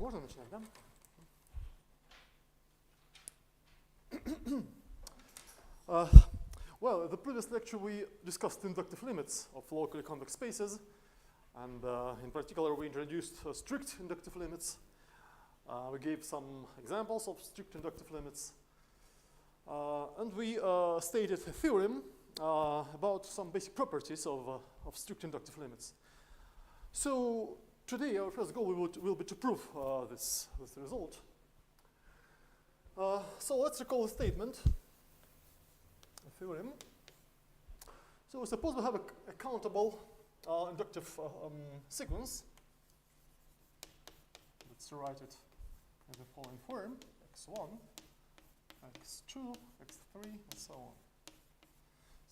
можно начинать, да? Well, in the previous lecture we discussed inductive limits of locally convex spaces, and in particular we introduced strict inductive limits. We gave some examples of strict inductive limits, and we stated a theorem about some basic properties of strict inductive limits. So today our first goal will be to prove this result. So let's recall the statement, a theorem. So suppose we have a countable inductive sequence. Let's write it in the following form: x1, x2, x3, and so on.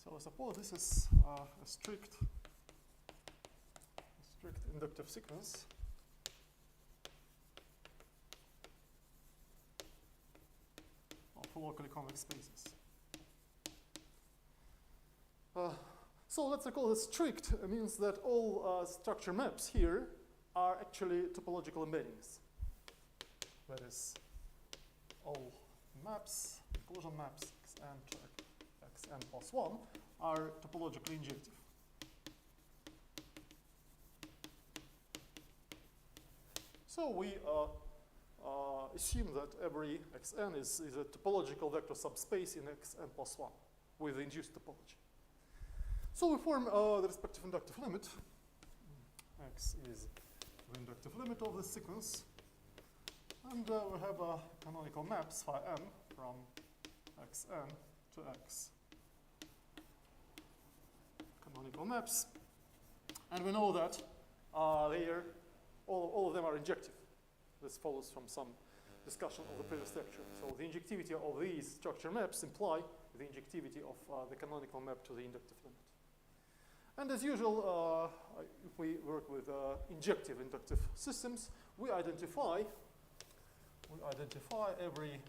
So suppose this is a strict inductive sequence. Of locally convex spaces. So let's recall that strict means that all structure maps here are actually topological embeddings. That is, all maps, inclusion maps xn to xn plus 1 are topologically injective. So we assume that every xn is a topological vector subspace in xn plus 1 with the induced topology. So we form the respective inductive limit. X is the inductive limit of this sequence. And we have canonical maps phi n from xn to x. Canonical maps. And we know that all of them are injective. This follows from some discussion of the previous lecture. So the injectivity of these structure maps imply the injectivity of the canonical map to the inductive limit. And as usual, if we work with injective inductive systems, we identify every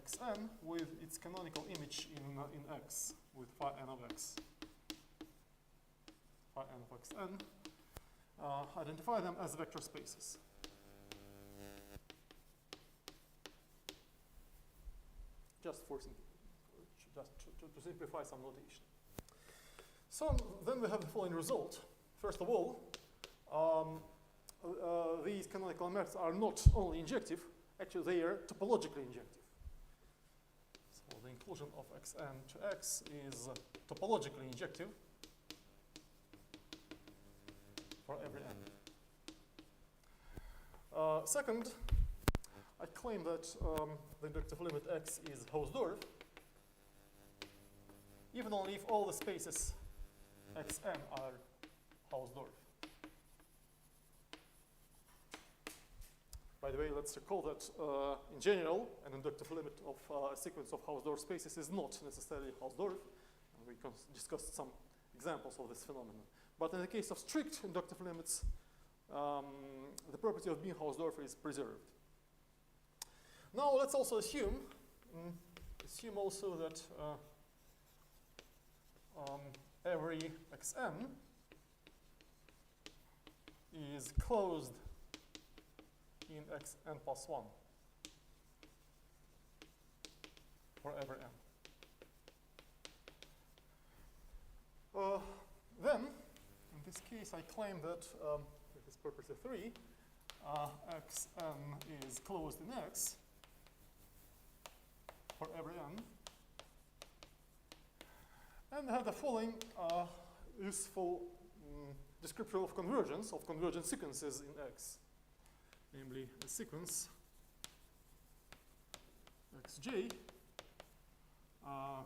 xn with its canonical image in x with phi n of x. Phi n of xn. Identify them as vector spaces. Just to simplify some notation. So then we have the following result. First of all, these canonical maps are not only injective, actually they are topologically injective. So the inclusion of xn to x is topologically injective for every n. Second, I claim that the inductive limit x is Hausdorff, even only if all the spaces xn are Hausdorff. By the way, let's recall that in general, an inductive limit of a sequence of Hausdorff spaces is not necessarily Hausdorff. And we discussed some examples of this phenomenon. But in the case of strict inductive limits, the property of being Hausdorff is preserved. Now let's also assume also that every xn is closed in xn plus 1 for every n. Then, in this case, I claim that with this property 3, xn is closed in x for every n. And I have the following useful description of convergent sequences in x. Namely, a sequence xj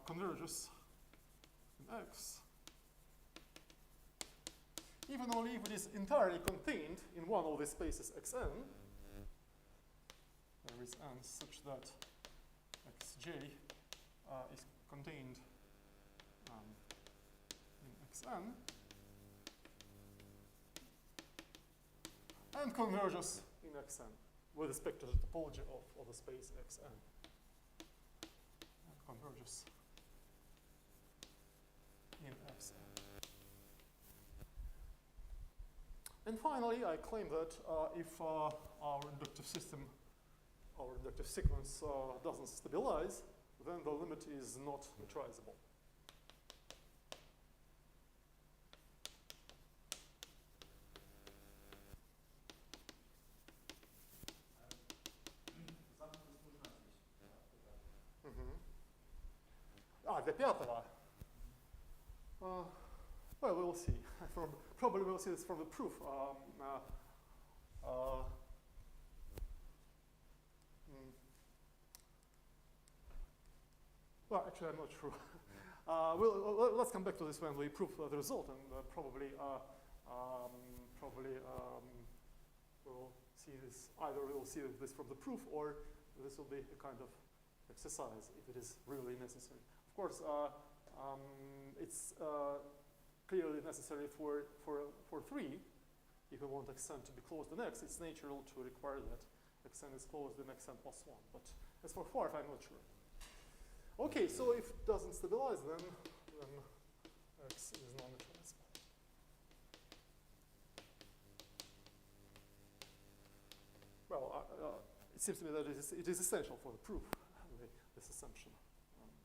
converges in x, even only if it is entirely contained in one of the spaces xn. There is n such that xj is contained in xn and converges in xn with respect to the topology of the space xn. And converges in xn. And finally, I claim that if our inductive system, our inductive sequence doesn't stabilize, then the limit is not metrizable. Для пятого. Well, we will see. Probably we'll see this from the proof. Well, actually, I'm not sure. Let's come back to this when we prove the result, and probably we'll see this. Either we will see this from the proof, or this will be a kind of exercise if it is really necessary. Of course, it's clearly necessary for 3. If we want xn to be closed in x, it's natural to require that xn is closed in xn plus 1. But as for 4, I'm not sure. Okay, so if it doesn't stabilize, then x is non-metrizable. Well, it seems to me that it is essential for the proof, this assumption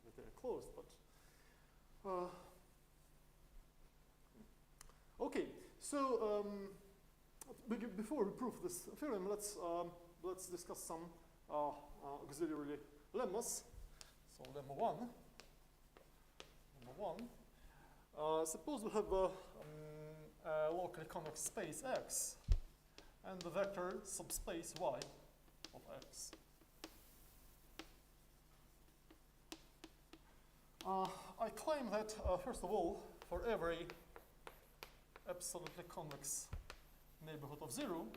that they're closed, but okay, so before we prove this theorem, let's discuss some auxiliary lemmas. So lemma 1. Suppose we have a locally convex space X and the vector subspace Y of X. I claim that, first of all, for every absolutely convex neighborhood of 0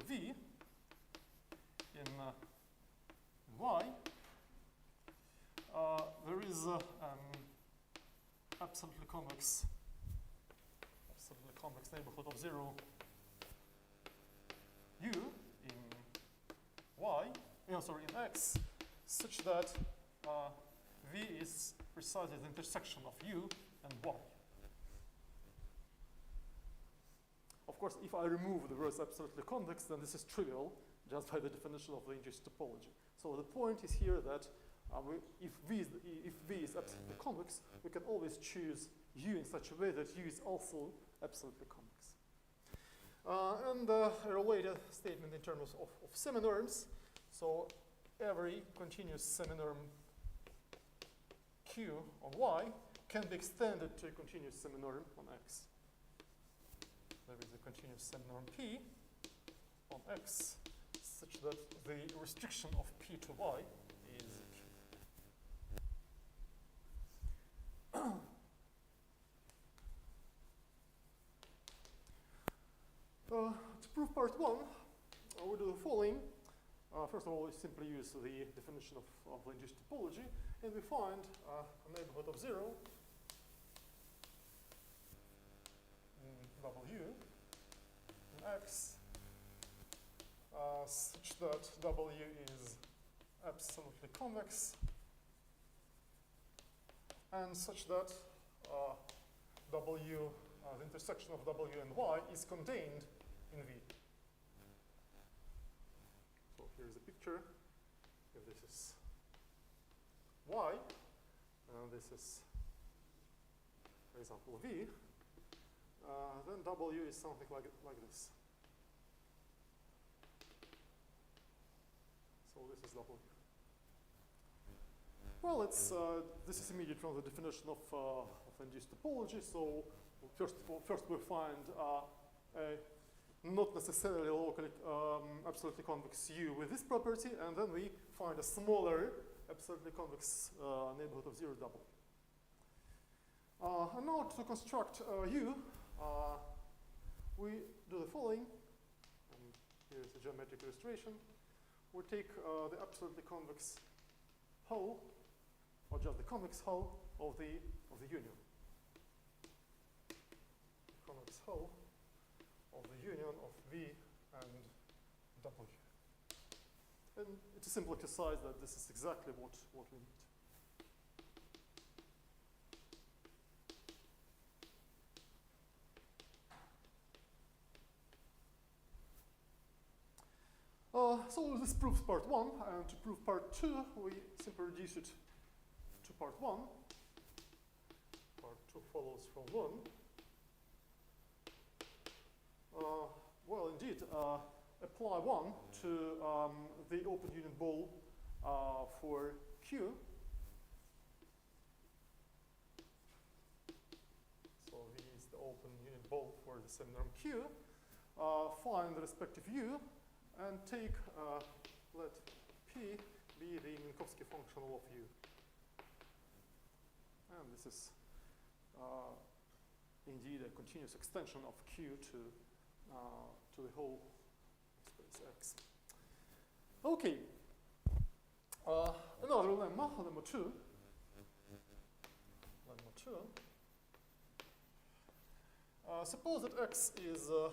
V in Y, there is an absolutely convex neighborhood of 0 U in Y, in X, such that V is precisely the intersection of U and Y. Of course, if I remove the words absolutely convex, then this is trivial, just by the definition of the induced topology. So the point is here that if V is absolutely convex, we can always choose U in such a way that U is also absolutely convex. And a related statement in terms of seminorms. So every continuous seminorm Q on Y can be extended to a continuous seminorm on X. There is a continuous seminorm P on X such that the restriction of P to Y is Q. To prove part 1, we do the following. First of all, we simply use the definition of the induced topology, and we find a neighborhood of 0 in W in X such that W is absolutely convex and such that W, the intersection of W and Y is contained in V. So here's a picture. If this is Y, and this is, for example, V, then W is something like this. So this is W. Well, this is immediate from the definition of induced topology. So first we find not necessarily locally absolutely convex U with this property, and then we find a smaller absolutely convex neighborhood of 0 W. And now to construct U, we do the following. And here's a geometric illustration. We take the absolutely convex hull, or just the convex hull of the union. The convex hull of the union of V and W. And it's a simple exercise that this is exactly what we need. So this proves part 1, and to prove part 2, we simply reduce it to part 1. Part 2 follows from 1. Well, indeed, apply 1 to the open unit ball for Q. So V is the open unit ball for the seminorm Q. Find the respective U and take, let P be the Pirkovskii functional of U. And this is indeed a continuous extension of Q to the whole space X. Okay. Another lemma, lemma 2. Lemma 2. Suppose that X is a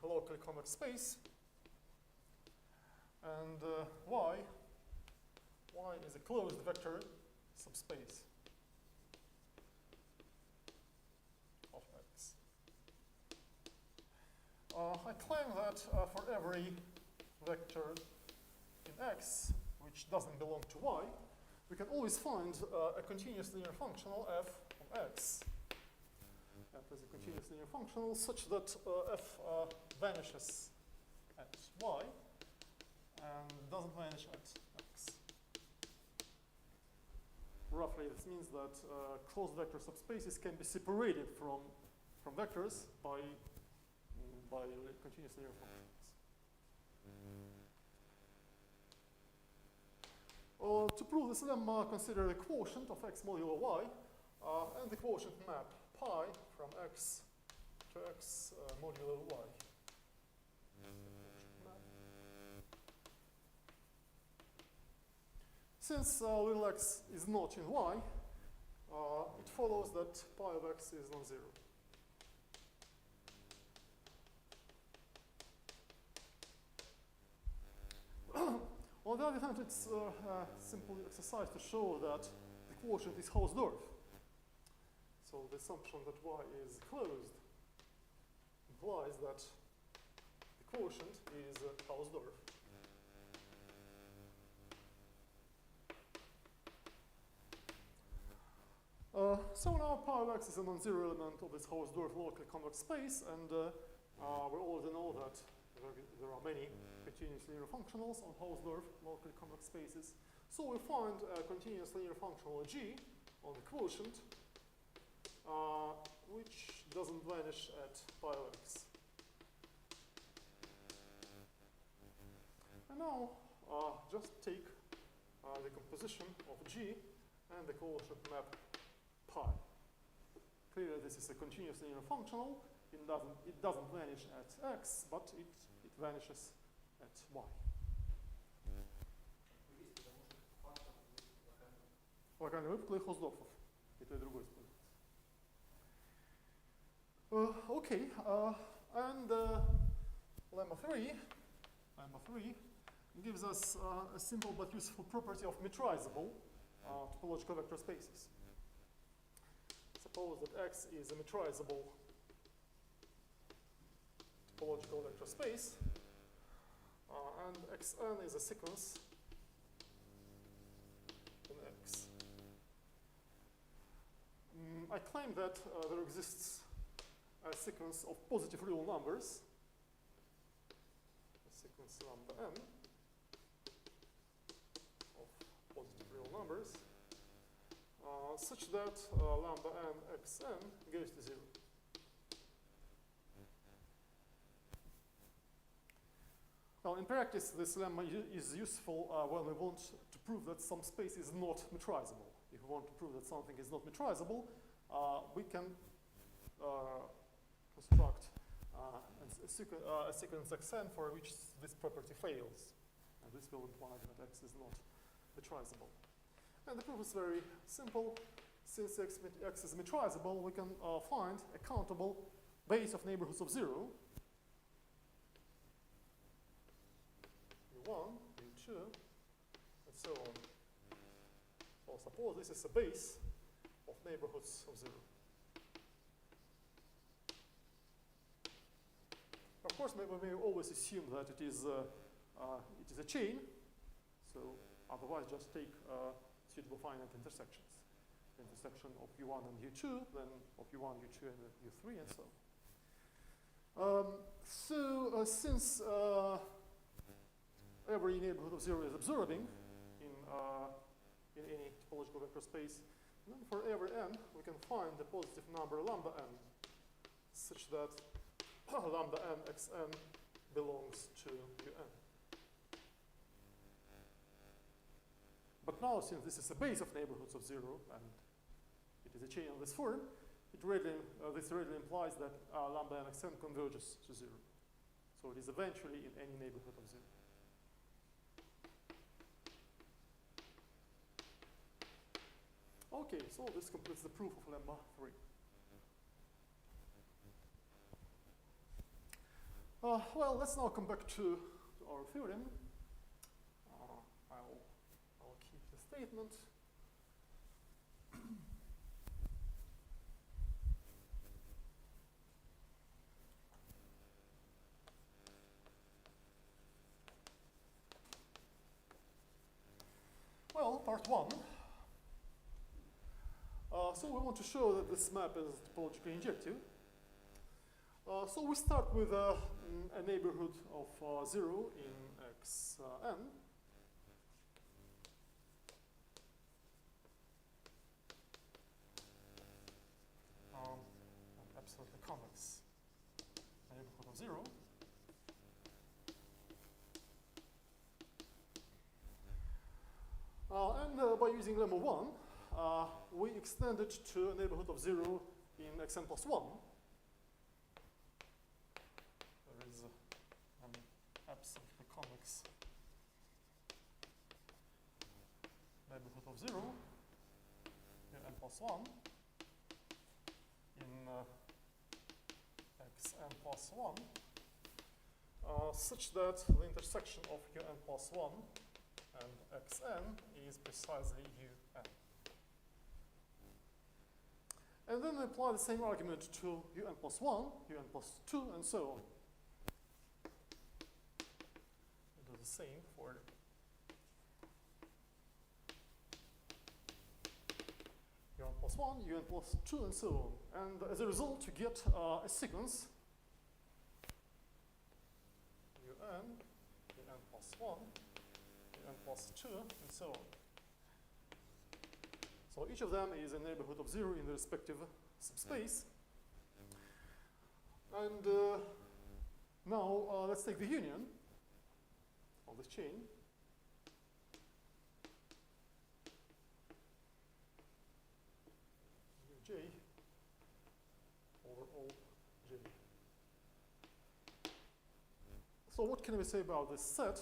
locally convex space, and Y is a closed vector subspace of X. I claim that for every vector in X which doesn't belong to Y, we can always find a continuous linear functional f of X. F is a continuous linear functional such that f vanishes at Y and doesn't vanish at X. Roughly, this means that closed vector subspaces can be separated from vectors by continuous linear functions. To prove this lemma, consider the quotient of X modulo Y and the quotient map pi from X to X modulo Y. Since little x is not in Y, it follows that pi of X is non-zero. On the other hand, it's a simple exercise to show that the quotient is Hausdorff. So the assumption that Y is closed implies that the quotient is Hausdorff. So now pi of X is a non-zero element of this Hausdorff locally convex space, and we already know that there are many continuous linear functionals on Hausdorff locally convex spaces. So we find a continuous linear functional G on the quotient, which doesn't vanish at pi of X. And now just take the composition of G and the quotient map pi. Clearly, this is a continuous linear functional. It doesn't vanish at X, but it vanishes at Y. Локальный выпуклый Hausdorffов. И то, и другое используется. Okay, and lemma 3 gives us a simple but useful property of metrizable topological vector spaces. Suppose that X is a metrizable topological vector space, and Xn is a sequence in X. I claim that there exists a sequence of positive real numbers, a sequence lambda n of positive real numbers, such that lambda n xn goes to 0. Now, in practice, this lemma is useful when we want to prove that some space is not metrizable. If we want to prove that something is not metrizable, we can construct a sequence xn for which this property fails. And this will imply that X is not metrizable. And the proof is very simple. Since X is metrizable, we can find a countable base of neighborhoods of 0. U1, U2, and so on. So suppose this is a base of neighborhoods of 0. Of course, we may always assume that it is it is a chain, so otherwise just take suitable finite intersections. The intersection of U1 and U2, then of U1, U2, and U3, and so on. Since every neighborhood of 0 is absorbing in any topological vector space, then for every n, we can find the positive number lambda n, such that lambda n xn belongs to un. But now, since this is a base of neighborhoods of 0, and it is a chain of this form, this readily implies that lambda n xn converges to 0. So it is eventually in any neighborhood of 0. Okay, so this completes the proof of lemma 3. Well, let's now come back to our theorem. I'll keep the statement. Well, part 1. So we want to show that this map is topologically injective. So we start with a neighborhood of 0 in xn. An absolutely convex neighborhood of 0. And by using lemma 1, we extend it to a neighborhood of 0 in xn plus 1. There is an absolutely convex neighborhood of 0 in n plus 1 in xn plus 1, such that the intersection of un plus 1 and xn is precisely un. And then apply the same argument to un plus 1, un plus 2, and so on. We do the same for un plus 1, un plus 2, and so on. And as a result, you get a sequence un plus 1, un plus 2, and so on. So each of them is a neighborhood of 0 in the respective subspace. And now let's take the union of this chain. J over all j. So what can we say about this set?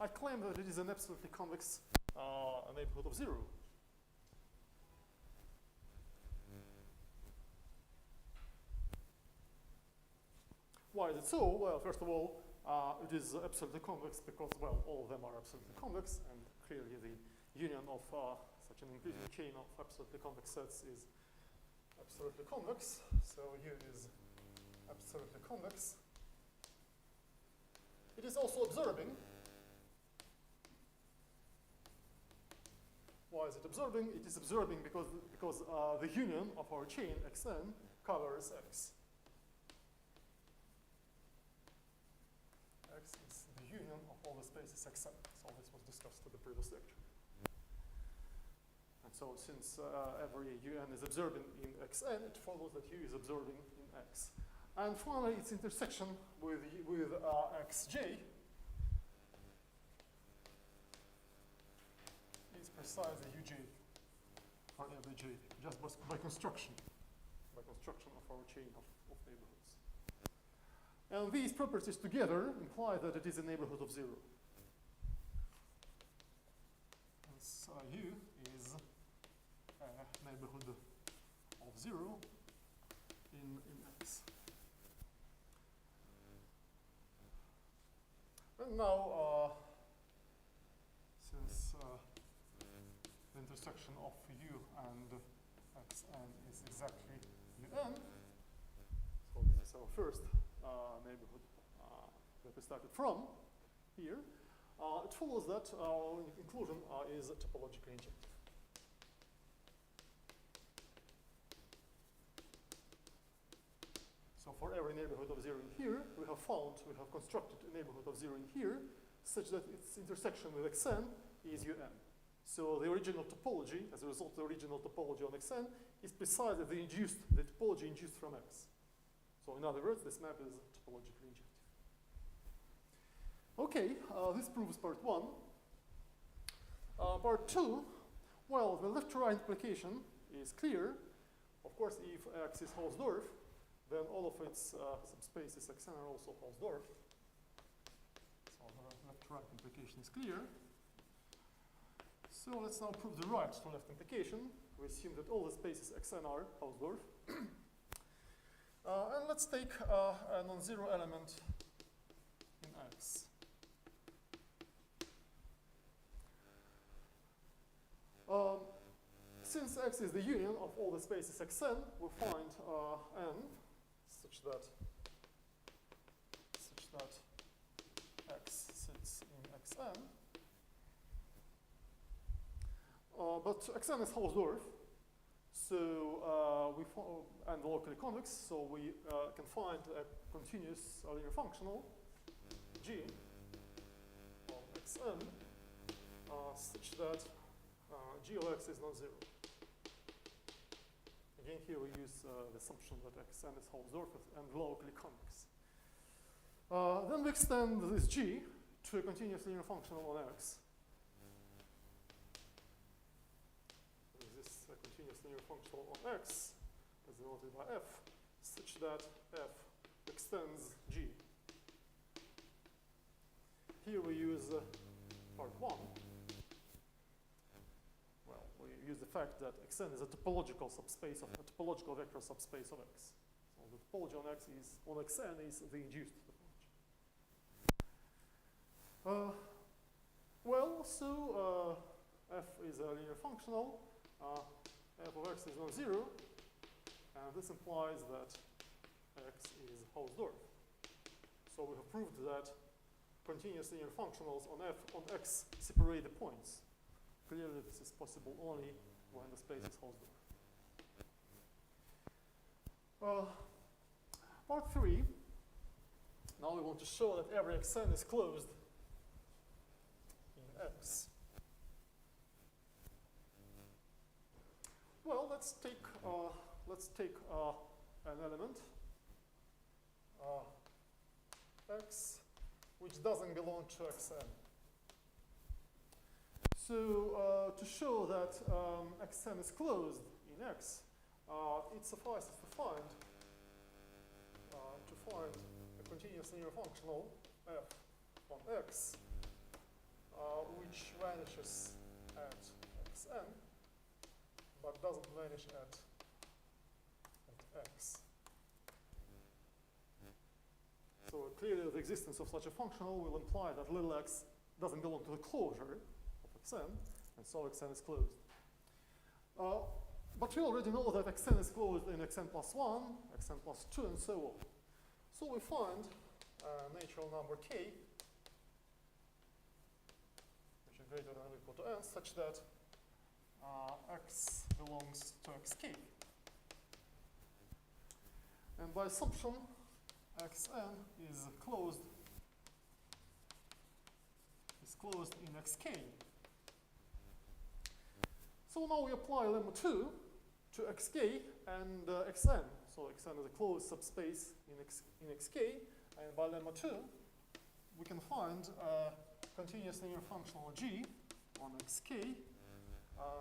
I claim that it is an absolutely convex neighborhood of 0. Why is it so? Well, first of all, it is absolutely convex because, well, all of them are absolutely convex, and clearly the union of such an increasing chain of absolutely convex sets is absolutely convex. So U is absolutely convex. It is also absorbing. Why is it absorbing? It is absorbing because the union of our chain xn covers x. X is the union of all the spaces xn. So this was discussed in the previous lecture. And so since every un is absorbing in xn, it follows that U is absorbing in x. And finally, its intersection with xj is precisely uj for every j, just by construction of our chain of neighborhoods. And these properties together imply that it is a neighborhood of 0. And so U is a neighborhood of 0 in x. And now, since the intersection of U and xn is exactly un, so this is our first neighborhood that we started from, here, it follows that inclusion is topologically injective. So for every neighborhood of 0 in here, we have constructed a neighborhood of 0 in here, such that its intersection with xn is un. So the original topology, as a result of the original topology on xn, is precisely the topology induced from x. So in other words, this map is topologically injective. Okay, this proves part 1. Part 2, well, the left-to-right implication is clear. Of course, if x is Hausdorff, then all of its subspaces xn are also Hausdorff. So the left-to-right implication is clear. So let's now prove the right-to-left implication. We assume that all the spaces xn are Hausdorff. And let's take a non-zero element in X. Since X is the union of all the spaces xn, we find n such that X sits in xn. But xn is Hausdorff. So and locally convex, so we can find a continuous linear functional g of xn such that g of x is non-zero. Again, here we use the assumption that xn is Hausdorff and locally convex. Then we extend this g to a continuous linear functional on x. Linear functional on x as denoted by f, such that f extends g. Here we use part 1. Well, we use the fact that xn is a topological subspace of a topological vector subspace of x. So the topology on x is on xn is the induced topology. Well, so f is a linear functional. F of x is non-zero, and this implies that x is Hausdorff. So we have proved that continuous linear functionals on f on x separate the points. Clearly, this is possible only when the space is Hausdorff. Part 3. Now we want to show that every xn is closed in x. Well, let's take an element x which doesn't belong to xn. So to show that xn is closed in x, it suffices to find a continuous linear functional f on x which vanishes at xn, but doesn't vanish at x. So clearly the existence of such a functional will imply that little x doesn't belong to the closure of xn, and so xn is closed. But we already know that xn is closed in xn plus 1, xn plus 2, and so on. So we find a natural number k, which is greater than or equal to n, such that x belongs to xk. And by assumption, xn is closed in xk. So now we apply lemma 2 to xk and xn. So xn is a closed subspace in xk, and by lemma 2, we can find a continuous linear functional g on xk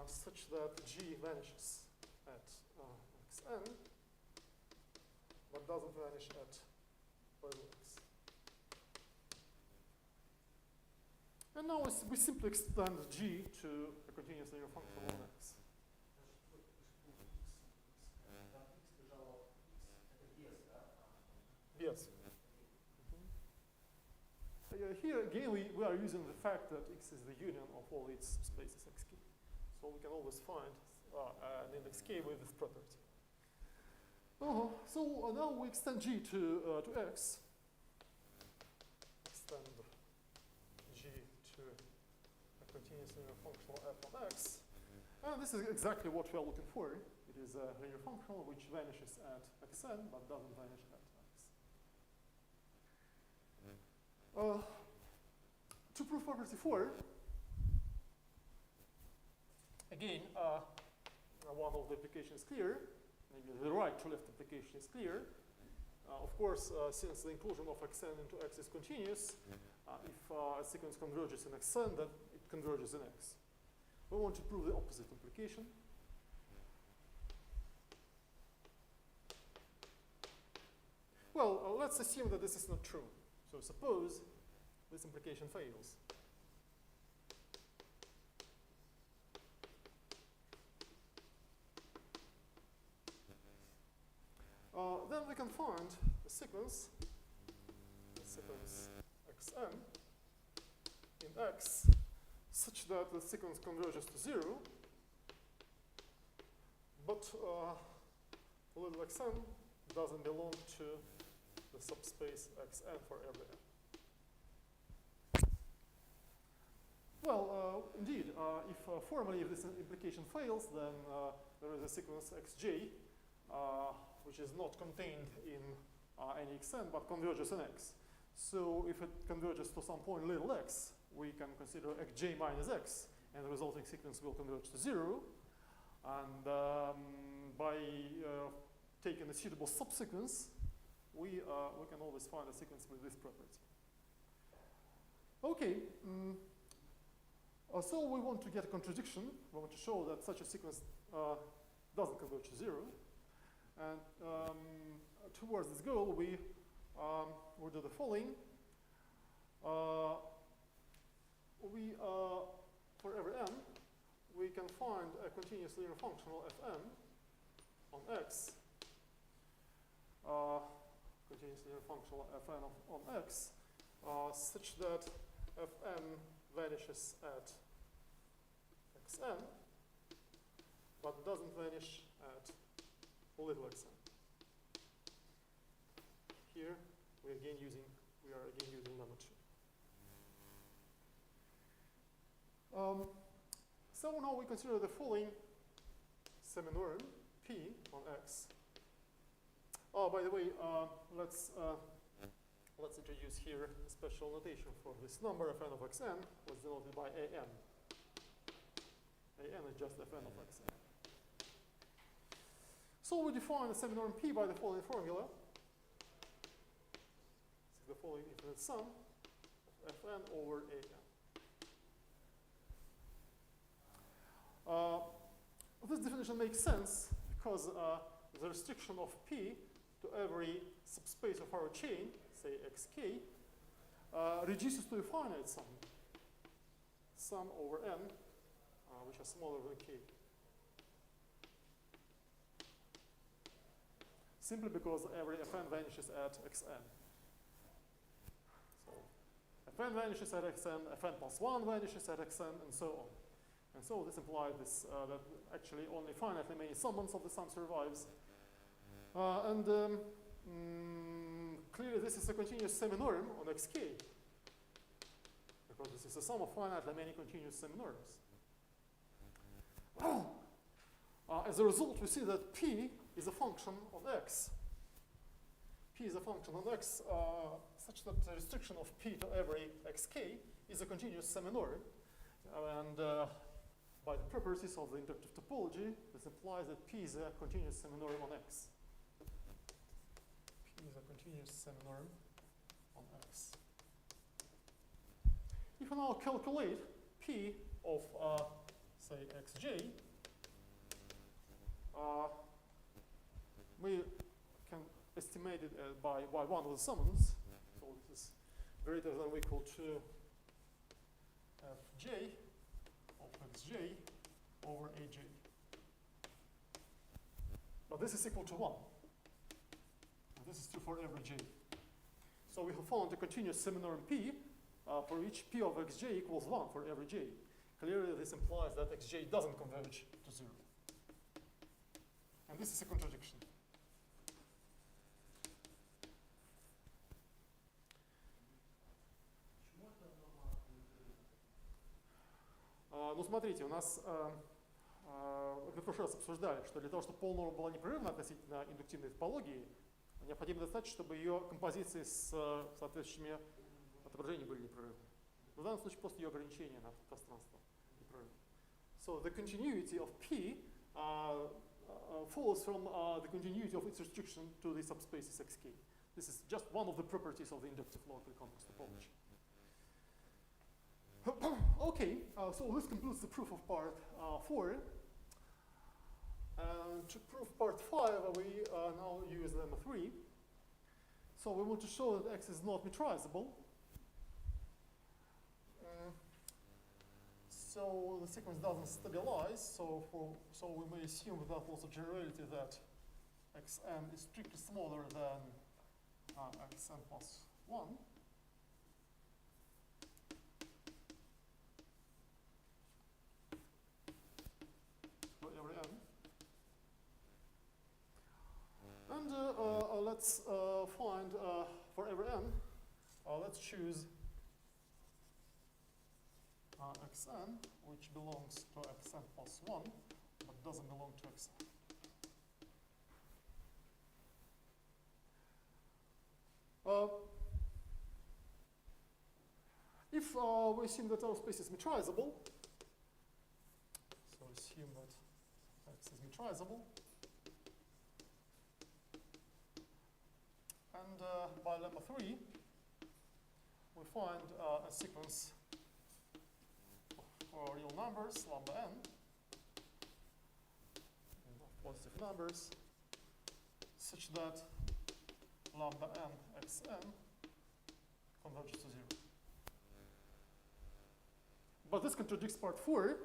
such that g vanishes at xn, but doesn't vanish at x. And now we simply extend g to a continuous linear functional on x. Yes. Here again, we are using the fact that x is the union of all its spaces xk. So we can always find an index k with this property. So now we extend g to x. Extend continuous linear functional f of x. And this is exactly what we are looking for. It is a linear functional which vanishes at xn but doesn't vanish at x. To prove property 4, again, one of the applications is clear. Maybe the right to left application is clear. Of course, since the inclusion of xn into x is continuous, if a sequence converges in xn, then it converges in x. We want to prove the opposite implication. Well, let's assume that this is not true. So suppose this implication fails. Then we can find a sequence xn in x such that the sequence converges to 0, but little xn doesn't belong to the subspace xn for every n. Well, indeed, if formally if this implication fails, then there is a sequence xj which is not contained in any xn but converges in x. So if it converges to some point little x, we can consider xj minus x, and the resulting sequence will converge to 0. And by taking a suitable subsequence, we can always find a sequence with this property. Okay, so we want to get a contradiction. We want to show that such a sequence doesn't converge to 0. And towards this goal, we do the following. For every n, we can find a continuous linear functional fn on x, continuous linear functional fn on x, such that fn vanishes at xn, but doesn't vanish at little xn. Here we are again using lemma 2. So now we consider the following seminorm p on x. Oh, by the way, let's introduce here a special notation for this number fn of xn, was denoted by an. An is just fn of xn. So we define a seminorm p by the following formula. This is the following infinite sum of fn over an. This definition makes sense because the restriction of p to every subspace of our chain, say xk, reduces to a finite sum over n, which is smaller than k. Simply because every fn vanishes at xn. So fn vanishes at xn, fn plus 1 vanishes at xn, and so on. And so this implies this, that actually only finitely many summons of the sum survives. Clearly this is a continuous seminorm on xk, because this is a sum of finitely many continuous seminorms. As a result, we see that p is a function on x. P is a function on x such that the restriction of p to every xk is a continuous seminorm. And by the properties of the inductive topology, this implies that p is a continuous seminorm on x. P is a continuous seminorm on x. If we now calculate p of, say, xj, we can estimate it by one of the summons. So this is greater than or equal to fj of xj over aj. But this is equal to 1. And this is true for every j. So we have found a continuous seminorm p for each p of xj equals 1 for every j. Clearly, this implies that xj doesn't converge to 0. And this is a contradiction. Ну, смотрите, у нас мы в прошлый раз обсуждали, что для того, чтобы полнорма была непрерывна относительно индуктивной топологии, необходимо достаточно, чтобы ее композиции с соответствующими отображениями были непрерывны. В данном случае просто ее ограничение на пространство непрерывно. So the continuity of P follows from the continuity of its restriction to the subspaces xk. This is just one of the properties of the inductive locally convex topology. Okay, so this concludes the proof of part 4. And to prove part 5, we now use lemma 3. So we want to show that X is not metrizable. So the sequence doesn't stabilize. So we may assume without loss of generality that xn is strictly smaller than xn plus 1. For every n. And let's find for every n, let's choose xn, which belongs to xn plus 1, but doesn't belong to xn. If we assume that our space is metrizable, so assume that X is metrizable, and by lemma 3, we find a sequence for real numbers, lambda n, positive numbers, such that lambda n xn converges to 0. But this contradicts part 4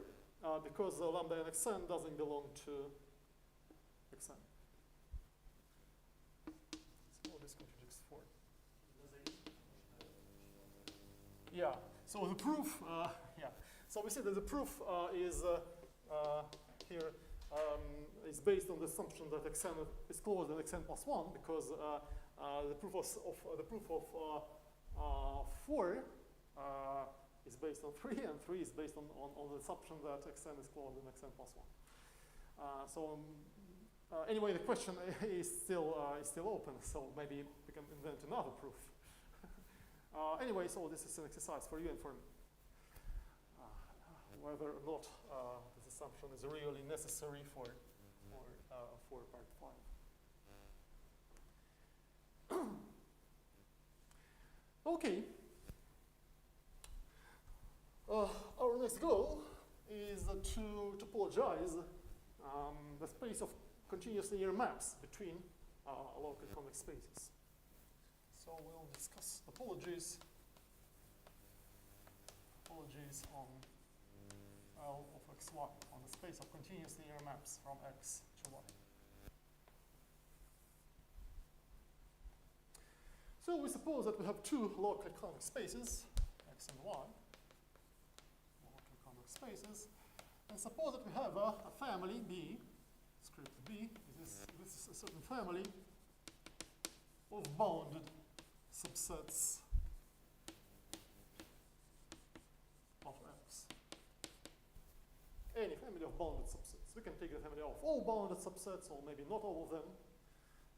because lambda n xn doesn't belong to xn. So this contradicts 4. Yeah. So the proof, yeah. So we see that the proof is here is based on the assumption that xn is closer than xn plus 1 because the proof of 4 is based on 3, and 3 is based on the assumption that xn is closer than xn plus 1. Anyway, the question is still open, so maybe we can invent another proof. Anyway, so this is an exercise for you and for me. Whether or not this assumption is really necessary for part 5. Okay. Our next goal is to topologize the space of continuous linear maps between locally convex spaces. So we'll discuss topologies on L of xy, on the space of continuous linear maps from x to y. So we suppose that we have two locally convex spaces, x and y, locally convex spaces, and suppose that we have a family B, script B, this is a certain family of bounded subsets of x. Any family of bounded subsets. We can take the family of all bounded subsets, or maybe not all of them,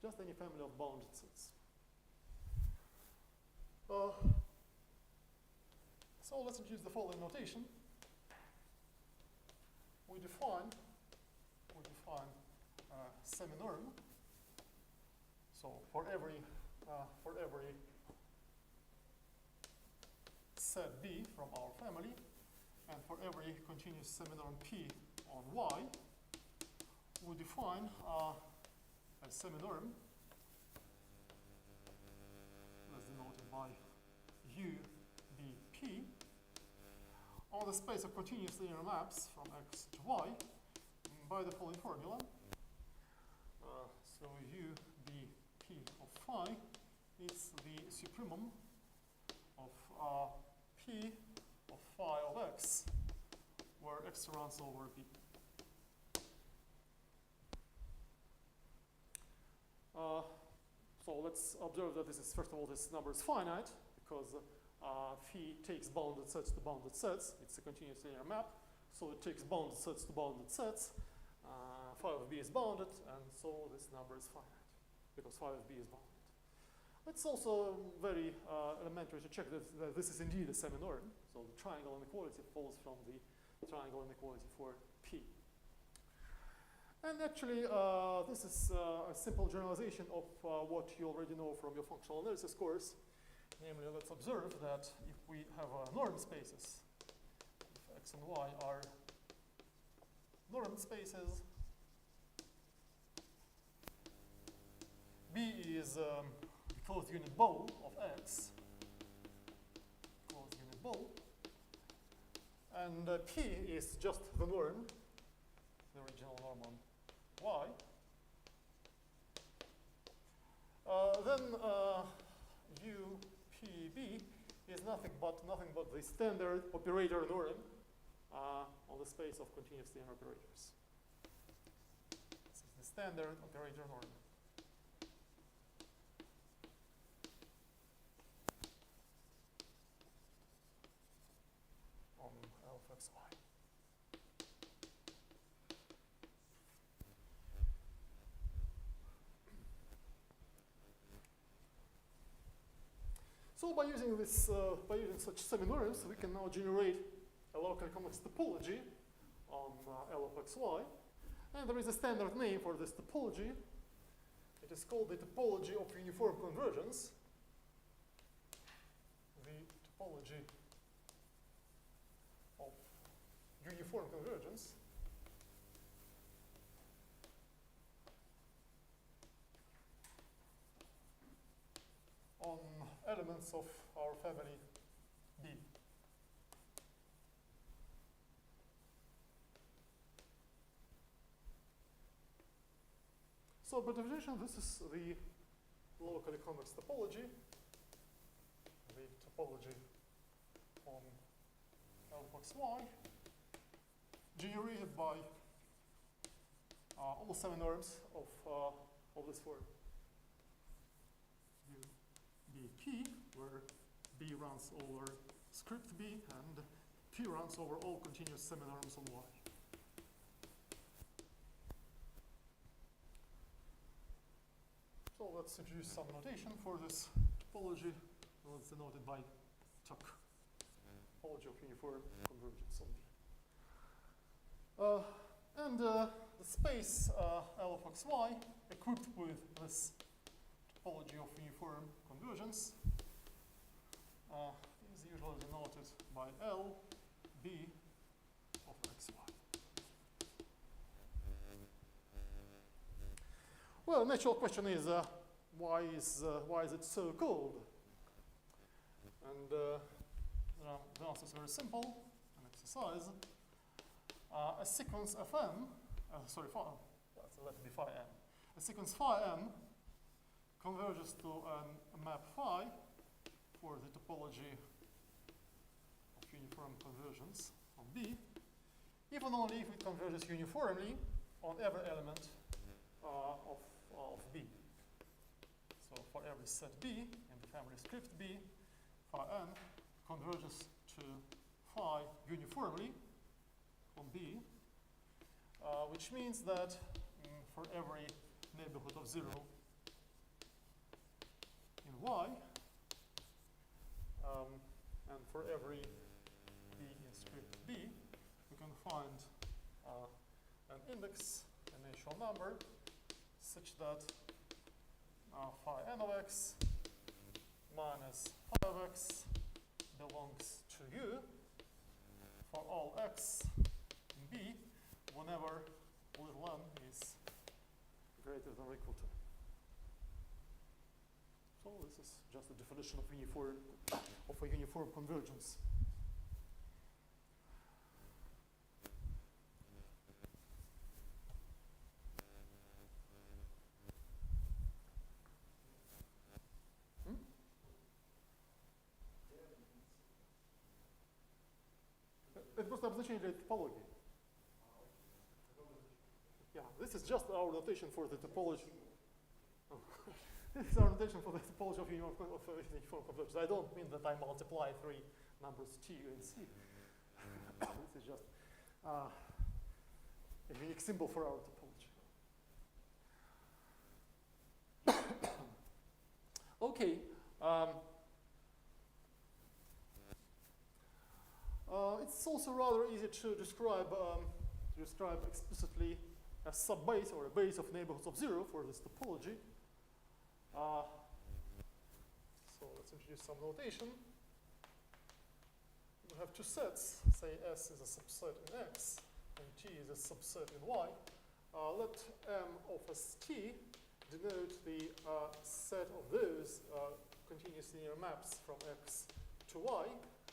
just any family of bounded sets. So let's use the following notation. We define semi-norm. So for every set B from our family, and for every continuous semi-norm P on Y, we define a semi-norm, that's denoted by UBP, on the space of continuous linear maps from X to Y by the following formula. So UBP of phi is the supremum of P of phi of X, where X runs over P. So let's observe that this is, first of all, this number is finite because phi takes bounded sets to bounded sets. It's a continuous linear map. So it takes bounded sets to bounded sets. Phi of b is bounded, and so this number is finite, because phi of b is bounded. It's also very elementary to check that this is indeed a seminorm. So the triangle inequality follows from the triangle inequality for P. And actually, this is a simple generalization of what you already know from your functional analysis course. Namely, let's observe that if we have norm spaces, if x and y are norm spaces, B is the closed unit bowl of X, closed unit bowl, and P is just the norm, the original norm on Y. Then UPB is nothing but the standard operator norm on the space of continuous linear operators. This is the standard operator norm. On L of xy. So by using this, by using such seminorms, we can now generate a locally convex topology on L of xy. And there is a standard name for this topology. It is called the topology of uniform convergence. The topology of uniform convergence. On elements of our family B. So by definition, this is the locally convex topology, the topology on L of xy, generated by all seminorms of this form. BP, where B runs over script B and P runs over all continuous seminorms on Y. So let's introduce some notation for this topology. Well, it's denoted by TUC, topology of uniform convergence on B. And the space L of xy equipped with this topology of uniform convergence is usually denoted by L, B of xy. Well, the natural question is why is it so called? And the answer is very simple. An exercise: a sequence Fm, let it be phi m. A sequence phi m converges to a map phi for the topology of uniform convergence on B, if and only if it converges uniformly on every element of B. So for every set B in the family script B, phi n converges to phi uniformly on B, which means that for every neighborhood of 0 in Y, and for every B in script B, we can find an index, an initial number, such that phi n of x minus phi of x belongs to U for all x in B whenever little m is greater than or equal to. So this is just a definition of a uniform convergence. Это просто обозначение для топологии. Yeah, this is just our notation for the topology. This is our notation for the topology of uniform convergence. I don't mean that I multiply three numbers T and C. This is just a unique symbol for our topology. Okay. It's also rather easy to describe explicitly a subbase or a base of neighborhoods of 0 for this topology. So let's introduce some notation. We have two sets. Say S is a subset in X and T is a subset in Y. Let M of ST denote the set of those continuous linear maps from X to Y,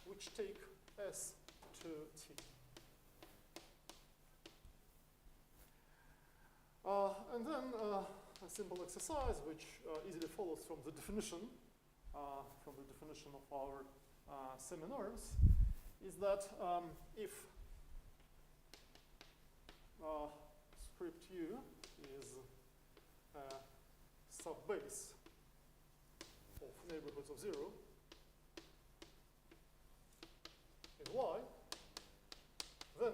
which take S to T. And then a simple exercise which easily follows from the definition of our semi-norms is that if script U is a subbase of neighborhoods of 0 in Y, then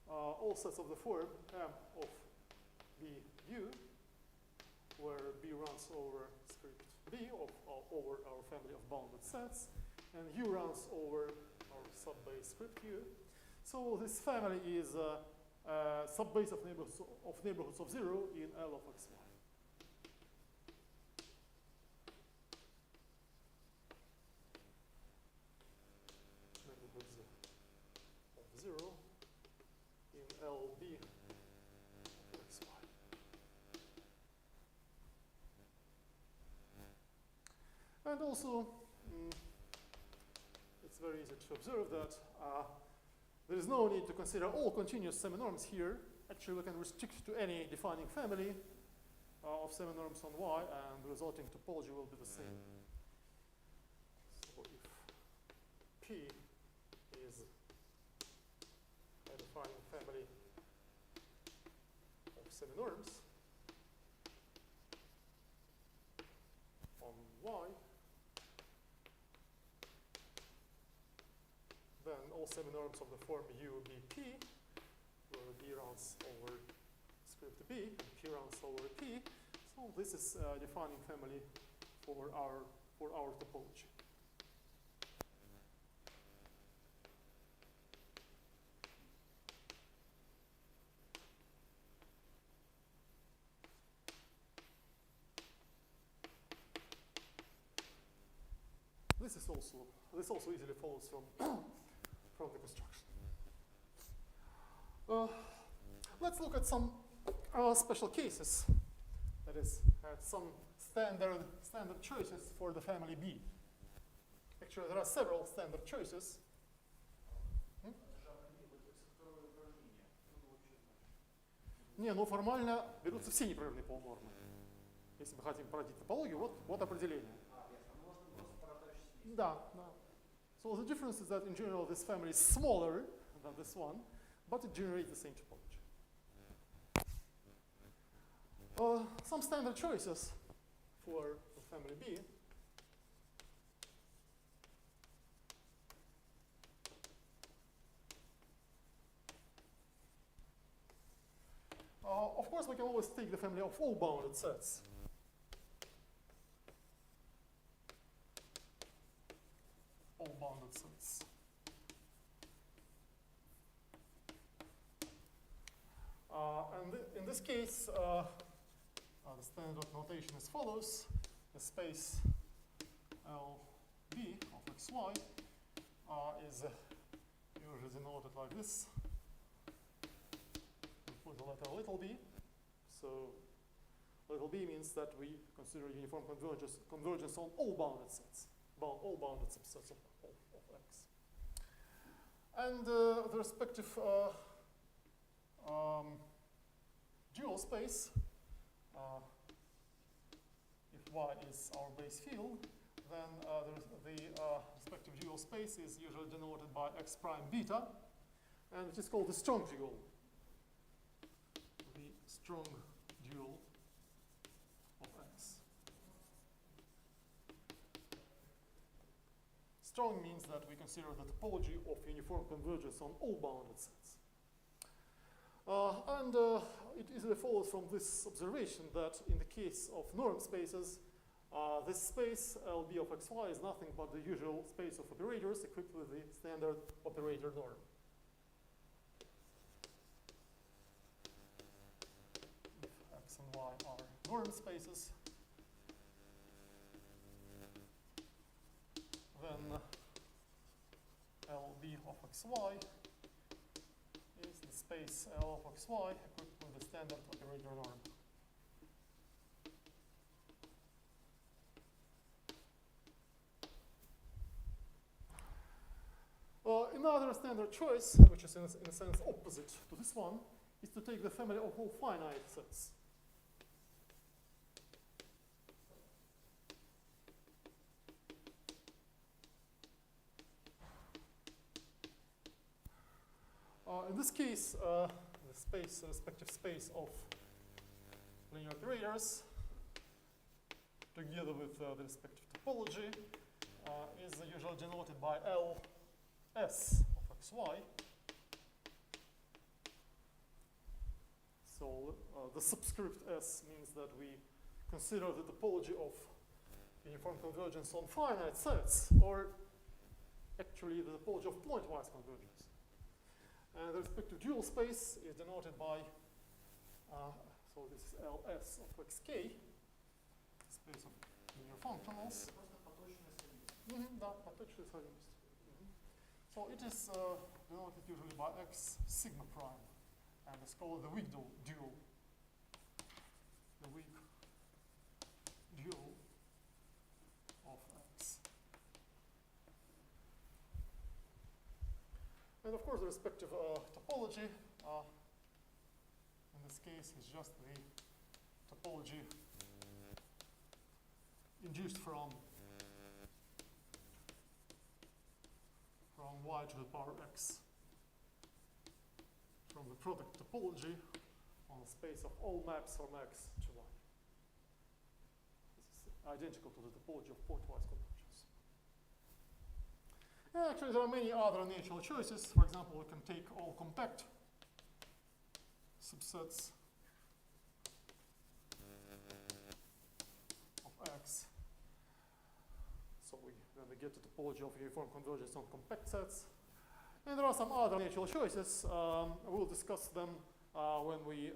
all sets of the form M of BU, where B runs over script B over our family of bounded sets, and U runs over our subbase script U. So this family is a subbase of neighborhoods of 0 in L of xy. Neighborhoods of 0 in LB of xy. And also, it's very easy to observe that there is no need to consider all continuous semi-norms here. Actually, we can restrict to any defining family of semi-norms on Y, and the resulting topology will be the same. So if P is a defining family of semi-norms on Y, then all semi-norms of the form UBP, where B runs over script B, and P runs over P. So this is a defining family for our topology. This also easily follows from the construction. Let's look at some special cases. That is, some standard choices for the family B. Actually, there are several standard choices. Не, ну формально берутся все непрерывные полнормы. Если мы хотим проводить топологию, вот определение. Да, да. So the difference is that in general this family is smaller than this one, but it generates the same topology. Some standard choices for the family B. Of course, we can always take the family of all bounded sets. All bounded sets. And in this case, the standard notation as follows. The space LB of xy is usually denoted like this. We put the letter little b. So little b means that we consider uniform convergence on all bounded sets, all bounded subsets of X. And the respective dual space, if Y is our base field, then the respective dual space is usually denoted by X prime beta, and it is called the strong dual. The strong dual of X. strong means that we consider the topology of uniform convergence on all bounded sets. It easily follows from this observation that in the case of norm spaces, this space LB of xy is nothing but the usual space of operators equipped with the standard operator norm. If x and y are norm spaces, then LB of xy is the space L of xy equipped with the standard operator norm. Another standard choice, which is in a sense opposite to this one, is to take the family of all finite sets. In this case, the respective space of linear operators, together with the respective topology, is usually denoted by Ls of xy. So the subscript S means that we consider the topology of uniform convergence on finite sets, or actually the topology of pointwise convergence. And the respective dual space is denoted by, so this is Ls of xk, space of linear functionals. So it is denoted usually by x sigma prime, and it's called the weak dual. The weak dual of x. And of course, the respective topology in this case is just the topology induced from y to the power x, from the product topology on the space of all maps from x to y. This is identical to the topology of pointwise convergence. And actually, there are many other natural choices. For example, we can take all compact subsets of x. So then we get the topology of uniform convergence on compact sets. And there are some other natural choices. We'll discuss them when we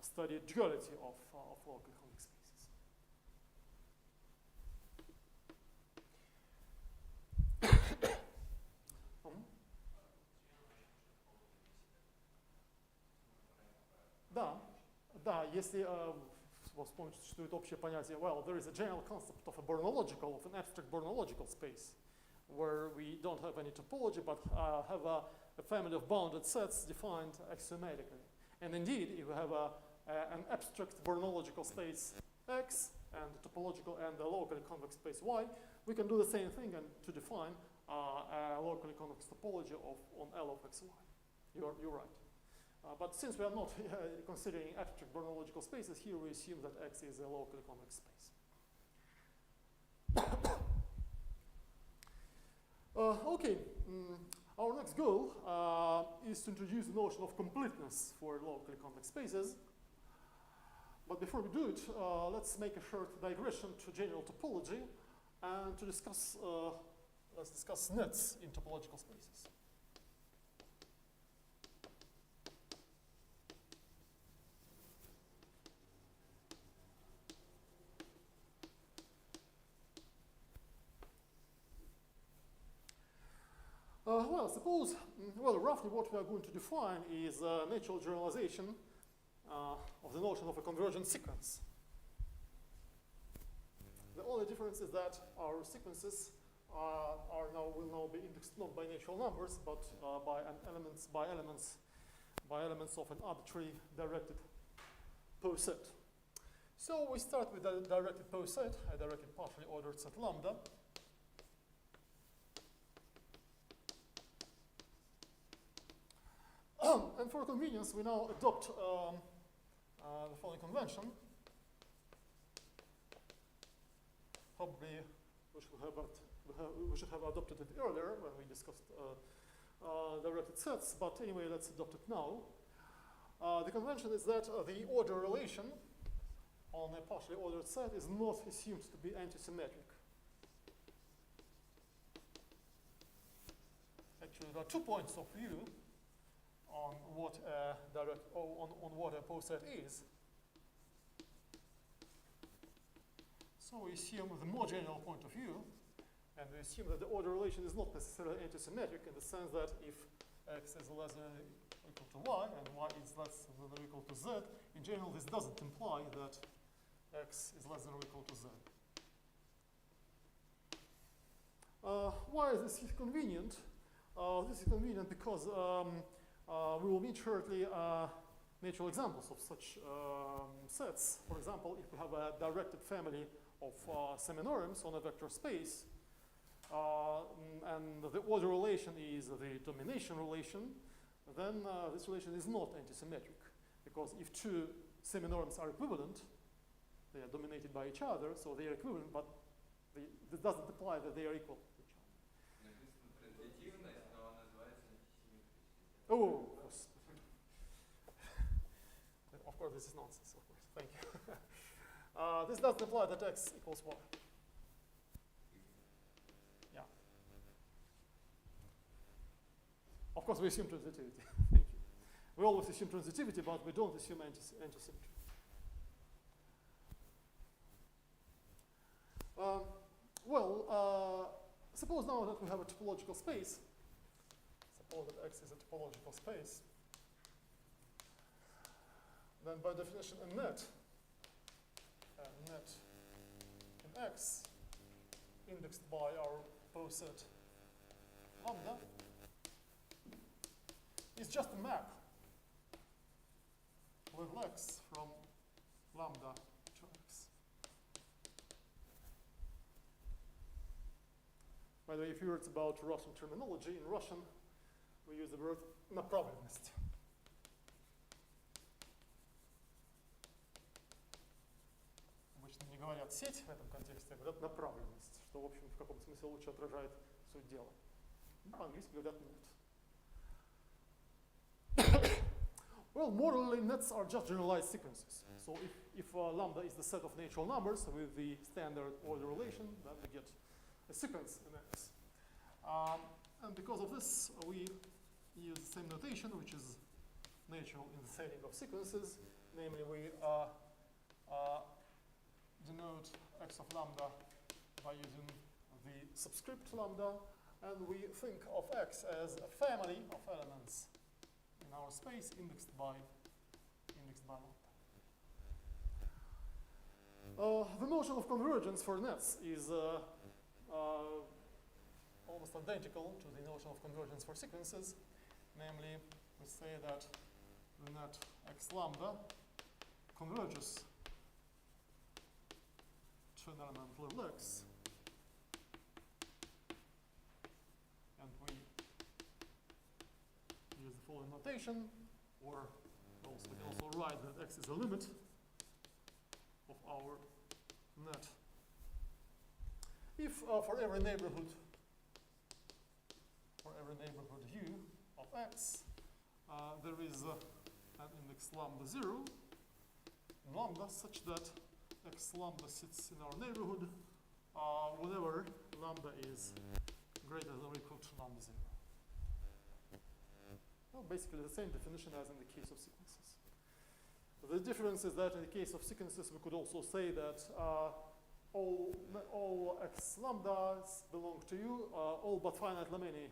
study duality of locally convex spaces. Да, если существует общее понятие, well, there is a general concept of a Bornological, of an abstract Bornological space, where we don't have any topology, but have a family of bounded sets defined axiomatically. And indeed, if we have an abstract Bornological space X, and the topological and the locally convex space Y, we can do the same thing and to define a locally convex topology on L of xy. You're right. But since we are not considering abstract Bornological spaces, here we assume that X is a locally convex space. Our next goal is to introduce the notion of completeness for locally convex spaces. But before we do it, let's make a short digression to general topology and to discuss, let's discuss nets in topological spaces. Suppose, roughly what we are going to define is a natural generalization of the notion of a convergent sequence. The only difference is that our sequences will now be indexed not by natural numbers, but by elements of an arbitrary directed poset. So we start with a directed poset, a directed partially ordered set lambda. And for convenience, we now adopt the following convention. Probably we should have it we should have adopted it earlier when we discussed directed sets, but anyway, let's adopt it now. The convention is that the order relation on a partially ordered set is not assumed to be antisymmetric. Actually, there are 2 points of view on what on what a pose set is. So we assume the more general point of view, and we assume that the order relation is not necessarily antisymmetric in the sense that if x is less than or equal to y and y is less than or equal to z, in general this doesn't imply that x is less than or equal to z. Why is this convenient? This is convenient because we will meet shortly natural examples of such sets. For example, if we have a directed family of seminorms on a vector space, and the order relation is the domination relation, then this relation is not antisymmetric. Because if two seminorms are equivalent, they are dominated by each other, so they are equivalent, but this doesn't imply that they are equal to each other. Oh, of course, this is nonsense, of course. Thank you. This doesn't imply that x equals y. Yeah. Of course, we assume transitivity. Thank you. We always assume transitivity, but we don't assume antisymmetry. Suppose now that we have a topological space. Suppose that X is a topological space. Then by definition, a net in X indexed by our pose set lambda is just a map with X from lambda to X. By the way, a few words about Russian terminology. In Russian, we use the word направленность. Обычно не говорят сеть в этом контексте, а говорят направленность, что, в общем, в каком-то смысле лучше отражает суть дела. По-английски говорят net. Well, morally, nets are just generalized sequences. So if lambda is the set of natural numbers with the standard order relation, then we get a sequence in X. And because of this, we use the same notation, which is natural in the setting of sequences. Namely, we denote X of lambda by using the subscript lambda, and we think of X as a family of elements in our space indexed by lambda. The notion of convergence for nets is almost identical to the notion of convergence for sequences. Namely, we say that the net X lambda converges to an element level X, and we use the following notation, or we can also write that X is a limit of our net. If for every neighborhood U of X, there is an index lambda 0 in lambda such that X lambda sits in our neighborhood whenever lambda is greater than or equal to lambda 0. Well, basically the same definition as in the case of sequences. The difference is that in the case of sequences, we could also say that all X lambdas belong to you, all but finitely many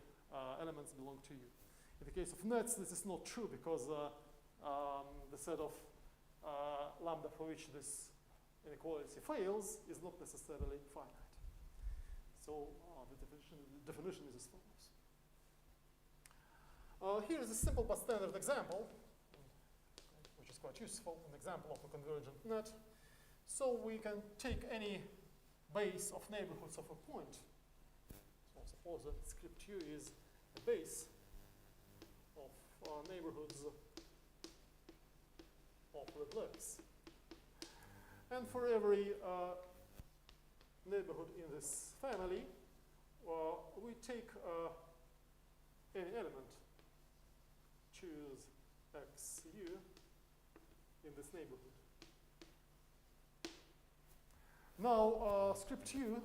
elements belong to you. In the case of nets, this is not true because the set of lambda for which this inequality fails is not necessarily finite. So the definition is as follows. Here is a simple but standard example, which is quite useful, an example of a convergent net. So we can take any base of neighborhoods of a point. So suppose that script U is a base of neighborhoods of level X. And for every neighborhood in this family, we take any element, choose xu in this neighborhood. Now, script u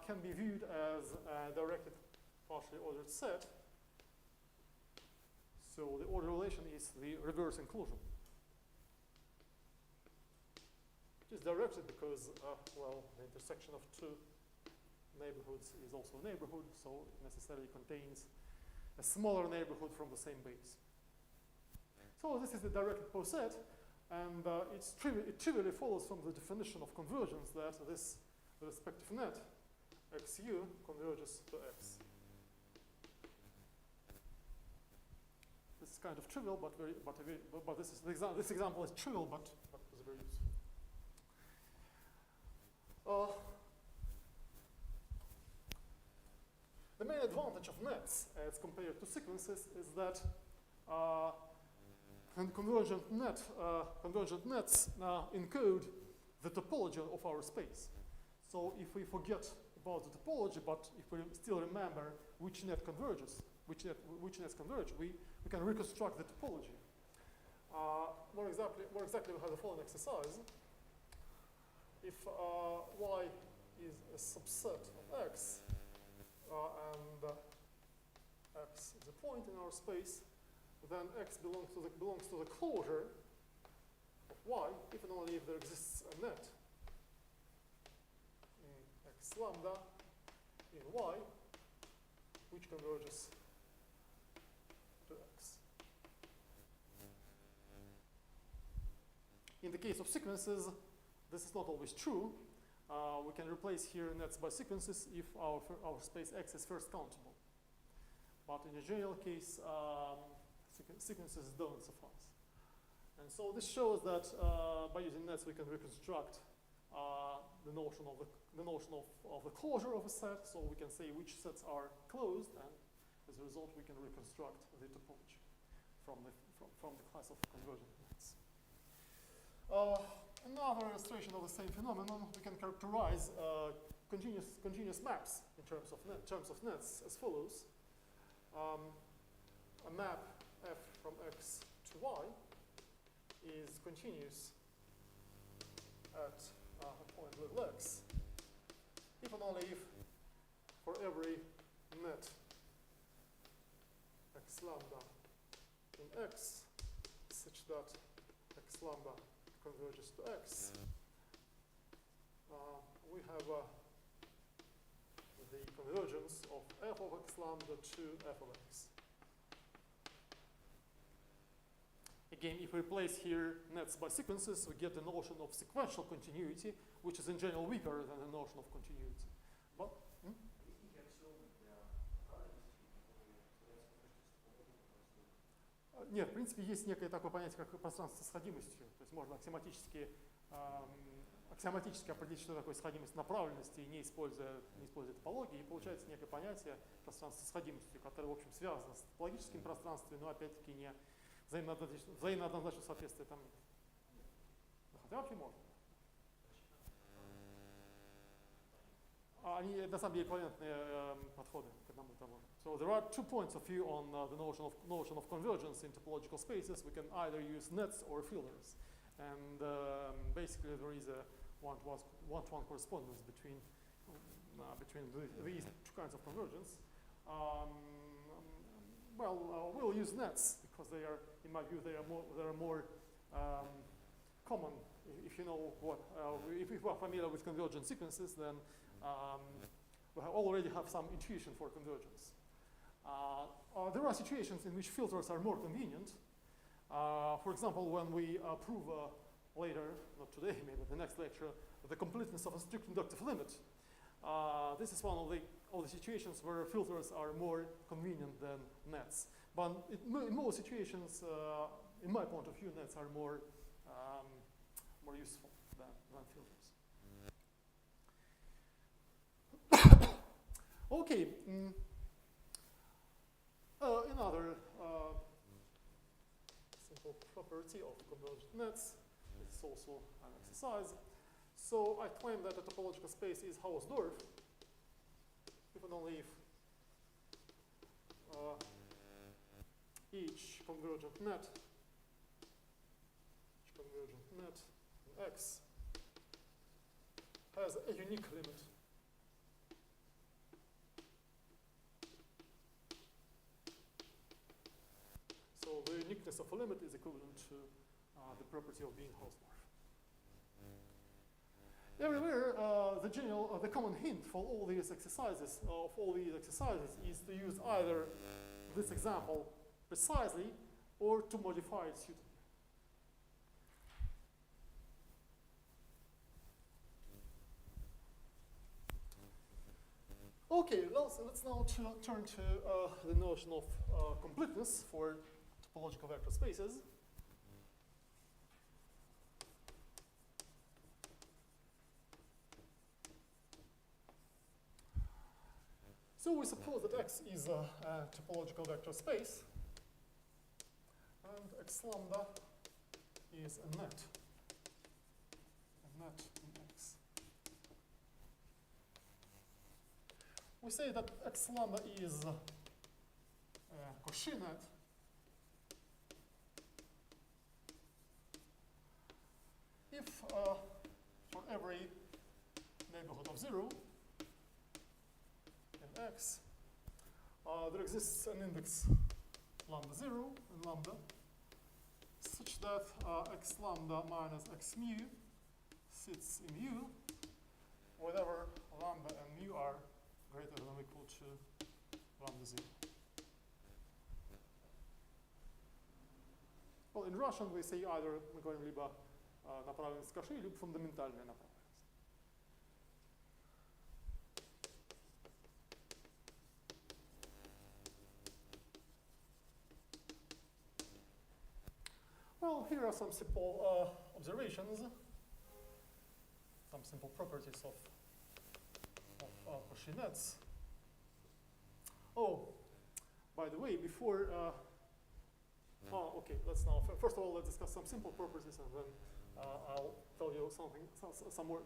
can be viewed as a directed partially ordered set. So the order relation is the reverse inclusion. It is directed because, well, the intersection of two neighborhoods is also a neighborhood, so it necessarily contains a smaller neighborhood from the same base. So this is the directed poset, and it trivially follows from the definition of convergence that this respective net xu converges to x. This is kind of trivial, but this example is trivial, but was very useful. The main advantage of nets as compared to sequences is that convergent nets encode the topology of our space. So if we forget about the topology, but if we still remember which net converges, which nets converge, we can reconstruct the topology. More exactly, we have the following exercise. If y is a subset of x, and x is a point in our space, then x belongs to the closure of y, if and only if there exists a net in x lambda in y, which converges to x. In the case of sequences, this is not always true. We can replace here nets by sequences if our space X is first countable. But in a general case, sequences don't suffice. And so this shows that by using nets we can reconstruct the notion of the closure of a set. So we can say which sets are closed, and as a result we can reconstruct the topology from the class of convergent nets. Another illustration of the same phenomenon, we can characterize continuous maps in terms of nets as follows. A map f from x to y is continuous at a point with x, if and only if for every net x lambda in x such that x lambda converges to x, we have the convergence of f of x lambda to f of x. Again, if we replace here nets by sequences, we get the notion of sequential continuity, which is in general weaker than the notion of continuity. But нет, в принципе, есть некое такое понятие, как пространство с сходимостью. То есть можно аксиоматически определить, что такое сходимость направленности, не используя топологии, и получается некое понятие пространства с сходимостью, которое, в общем, связано с топологическим пространством, но опять-таки не взаимооднозначного соответствия там нет. Хотя вообще можно. Они на самом деле эквивалентные подходы к одному и тому же. So there are 2 points of view on the notion of convergence in topological spaces. We can either use nets or fillers, and basically there is a one-to-one correspondence between these two kinds of convergence. We'll use nets because they are, in my view, they are more common. If you know if you are familiar with convergent sequences, then we already have some intuition for convergence. There are situations in which filters are more convenient. For example, when we prove later, not today, maybe the next lecture, the completeness of a strict inductive limit. This is one of the situations where filters are more convenient than nets. But in most situations, in my point of view, nets are more useful than filters. Okay. Another simple property of convergent nets. It's also an exercise. So I claim that a topological space is Hausdorff if and only if each convergent net in X has a unique limit. So the uniqueness of a limit is equivalent to the property of being Hausdorff. Everywhere, the common hint for all these exercises, is to use either this example precisely or to modify it suitably. Okay, let's now turn to the notion of completeness for topological vector spaces. So we suppose that X is a topological vector space, and X lambda is a net in X. We say that X lambda is a Cauchy net if for every neighborhood of 0 in X, there exists an index lambda 0 in lambda such that X lambda minus X mu sits in U whenever lambda and mu are greater than or equal to lambda 0. Well, in Russian we say either мы говорим либо направленность Cauchy, либо фундаментальная направленность. Well, here are some simple observations, some simple properties of Cauchy nets. Oh, by the way, before, okay, let's now, first of all, let's discuss some simple properties, and then I'll tell you something,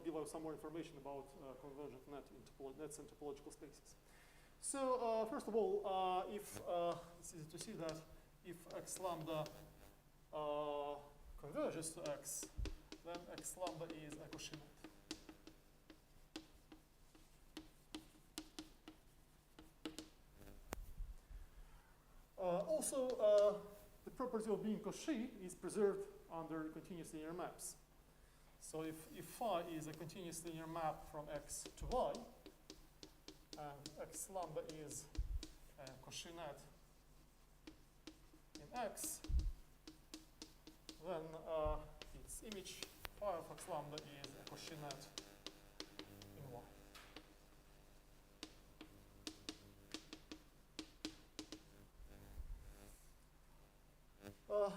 give you some more information about convergent nets and topological spaces. So, first of all, if it's easy to see that if X lambda converges to X, then X lambda is a Cauchy net. Also, the property of being Cauchy is preserved under continuous linear maps. So if phi is a continuous linear map from X to Y, and X lambda is a Cauchy net in X, then its image phi of X lambda is a Cauchy net in Y.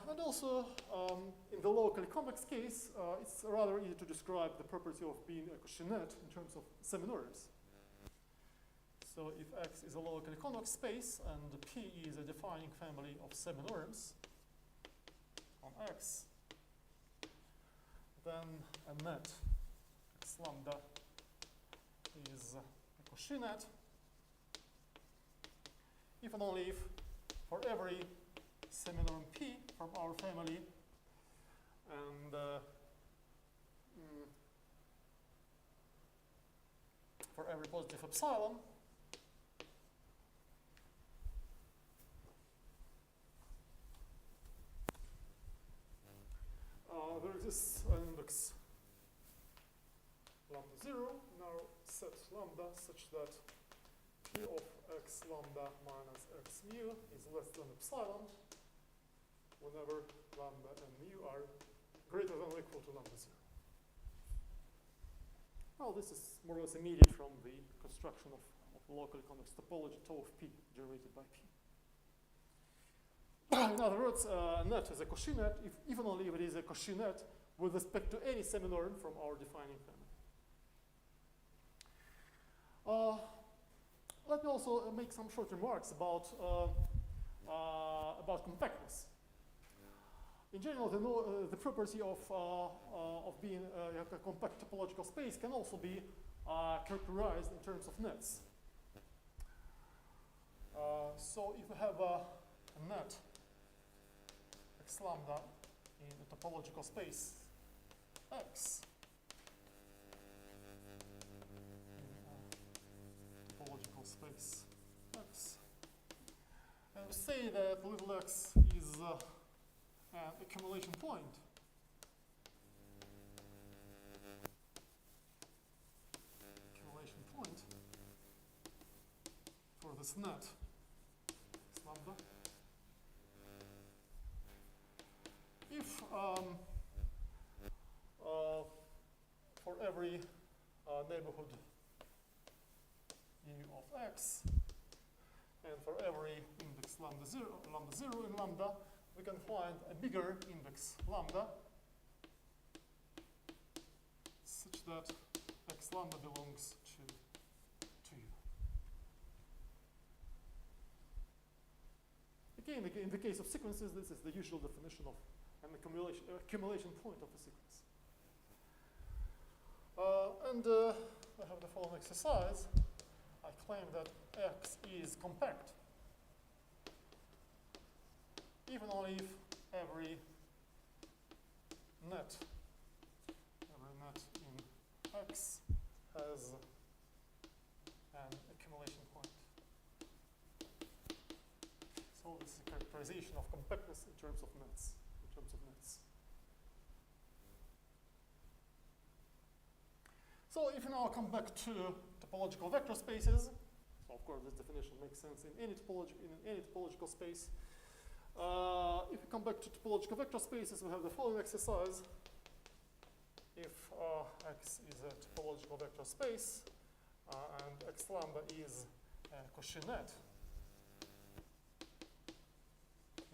And also, in the locally convex case, it's rather easy to describe the property of being a Cauchy net in terms of seminorms. So if X is a locally convex space and P is a defining family of seminorms on X, then a net X lambda is a Cauchy net if and only if for every seminorm P from our family and for every positive epsilon, there exists an index lambda 0 in our set lambda such that P of X lambda minus X mu is less than epsilon whenever lambda and mu are greater than or equal to lambda 0. Well, this is more or less immediate from the construction of locally convex topology tau of P generated by P. In other words, a net is a Cauchy net if and only if it is a Cauchy net with respect to any seminorm from our defining family. Let me also make some short remarks about compactness. In general, the property of being a compact topological space can also be characterized in terms of nets. So if we have a net x lambda in a topological space X, topological space X, and we say that little x is an accumulation point. Accumulation point for this net x lambda. If for every neighborhood U of x, and for every index lambda 0 in lambda, we can find a bigger index lambda such that x lambda belongs to U. Again, in the case of sequences, this is the usual definition of an accumulation point of a sequence. I have the following exercise. I claim that X is compact, even only if every net in X has an accumulation point. So this is a characterization of compactness in terms of nets. So if you now come back to topological vector spaces, so of course this definition makes sense in any topological space. If you come back to topological vector spaces, we have the following exercise. If X is a topological vector space and X lambda is a Cauchy net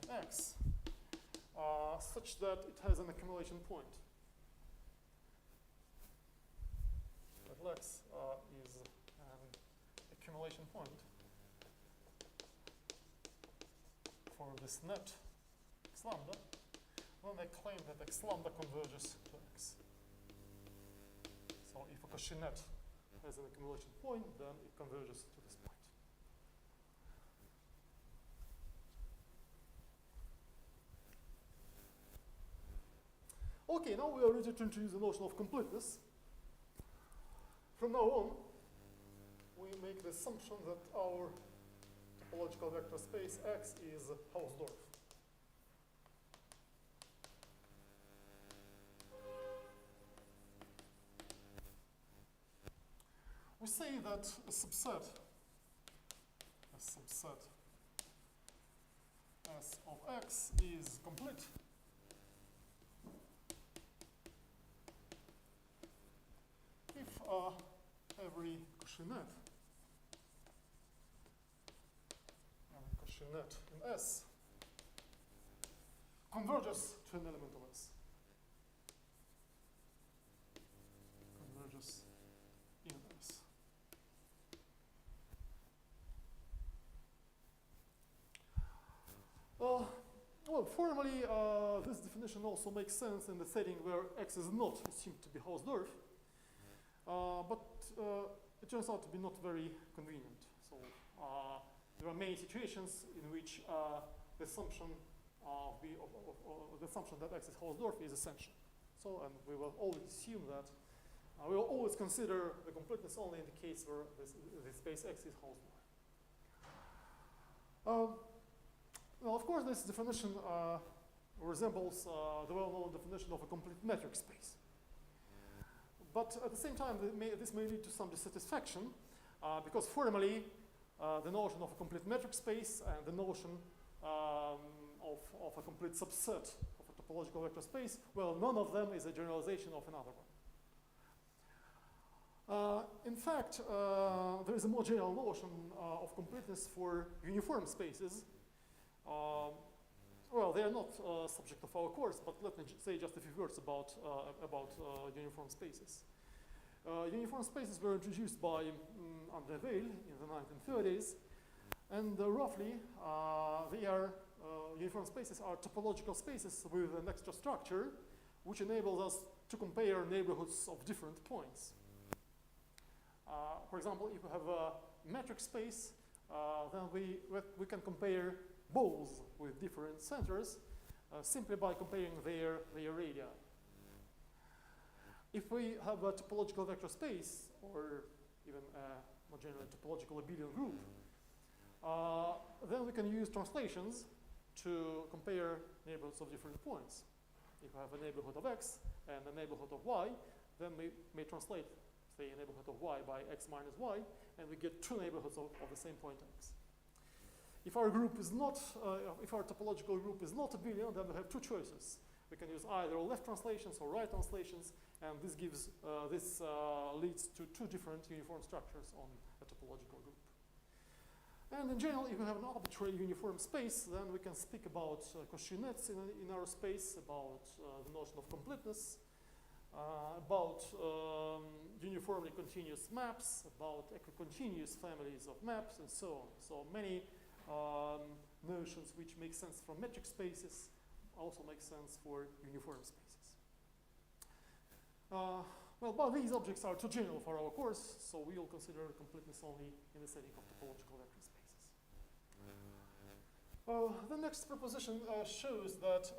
in X, such that it has an accumulation point. X is an accumulation point for this net x lambda, then I claim that x lambda converges to X. So if a Cauchy net has an accumulation point, then it converges to this point. Okay, now we are ready to introduce the notion of completeness. From now on, we make the assumption that our topological vector space X is Hausdorff. We say that a subset S of X is complete if every Cauchy net in S converges to an element of S. Converges in S. Well, formally, this definition also makes sense in the setting where X is not assumed to be Hausdorff. But it turns out to be not very convenient. So there are many situations in which the assumption that X is Hausdorff is essential. So, and we will always assume that we will always consider the completeness only in the case where the space X is Hausdorff. Well, of course, this definition resembles the well-known definition of a complete metric space. But at the same time, this may lead to some dissatisfaction because formally, the notion of a complete metric space and the notion of a complete subset of a topological vector space, well, none of them is a generalization of another one. In fact, there is a more general notion of completeness for uniform spaces. Well, they are not subject of our course, but let me say just a few words about uniform spaces. Uniform spaces were introduced by André Weil in the 1930s, and roughly, uniform spaces are topological spaces with an extra structure, which enables us to compare neighborhoods of different points. For example, if you have a metric space, then we can compare balls with different centers simply by comparing their radii. If we have a topological vector space, or even more generally topological abelian group, then we can use translations to compare neighborhoods of different points. If we have a neighborhood of x and a neighborhood of y, then we may translate, say, a neighborhood of y by x minus y, and we get two neighborhoods of the same point x. If our group is not, if our topological group is not abelian, then we have two choices. We can use either left translations or right translations, and this gives leads to two different uniform structures on a topological group. And in general, if we have an arbitrary uniform space, then we can speak about Cauchy nets in our space, about the notion of completeness, about uniformly continuous maps, about equicontinuous families of maps, and so on. So many notions which make sense from metric spaces also make sense for uniform spaces. But these objects are too general for our course, so we will consider completeness only in the setting of topological vector spaces. The next proposition shows that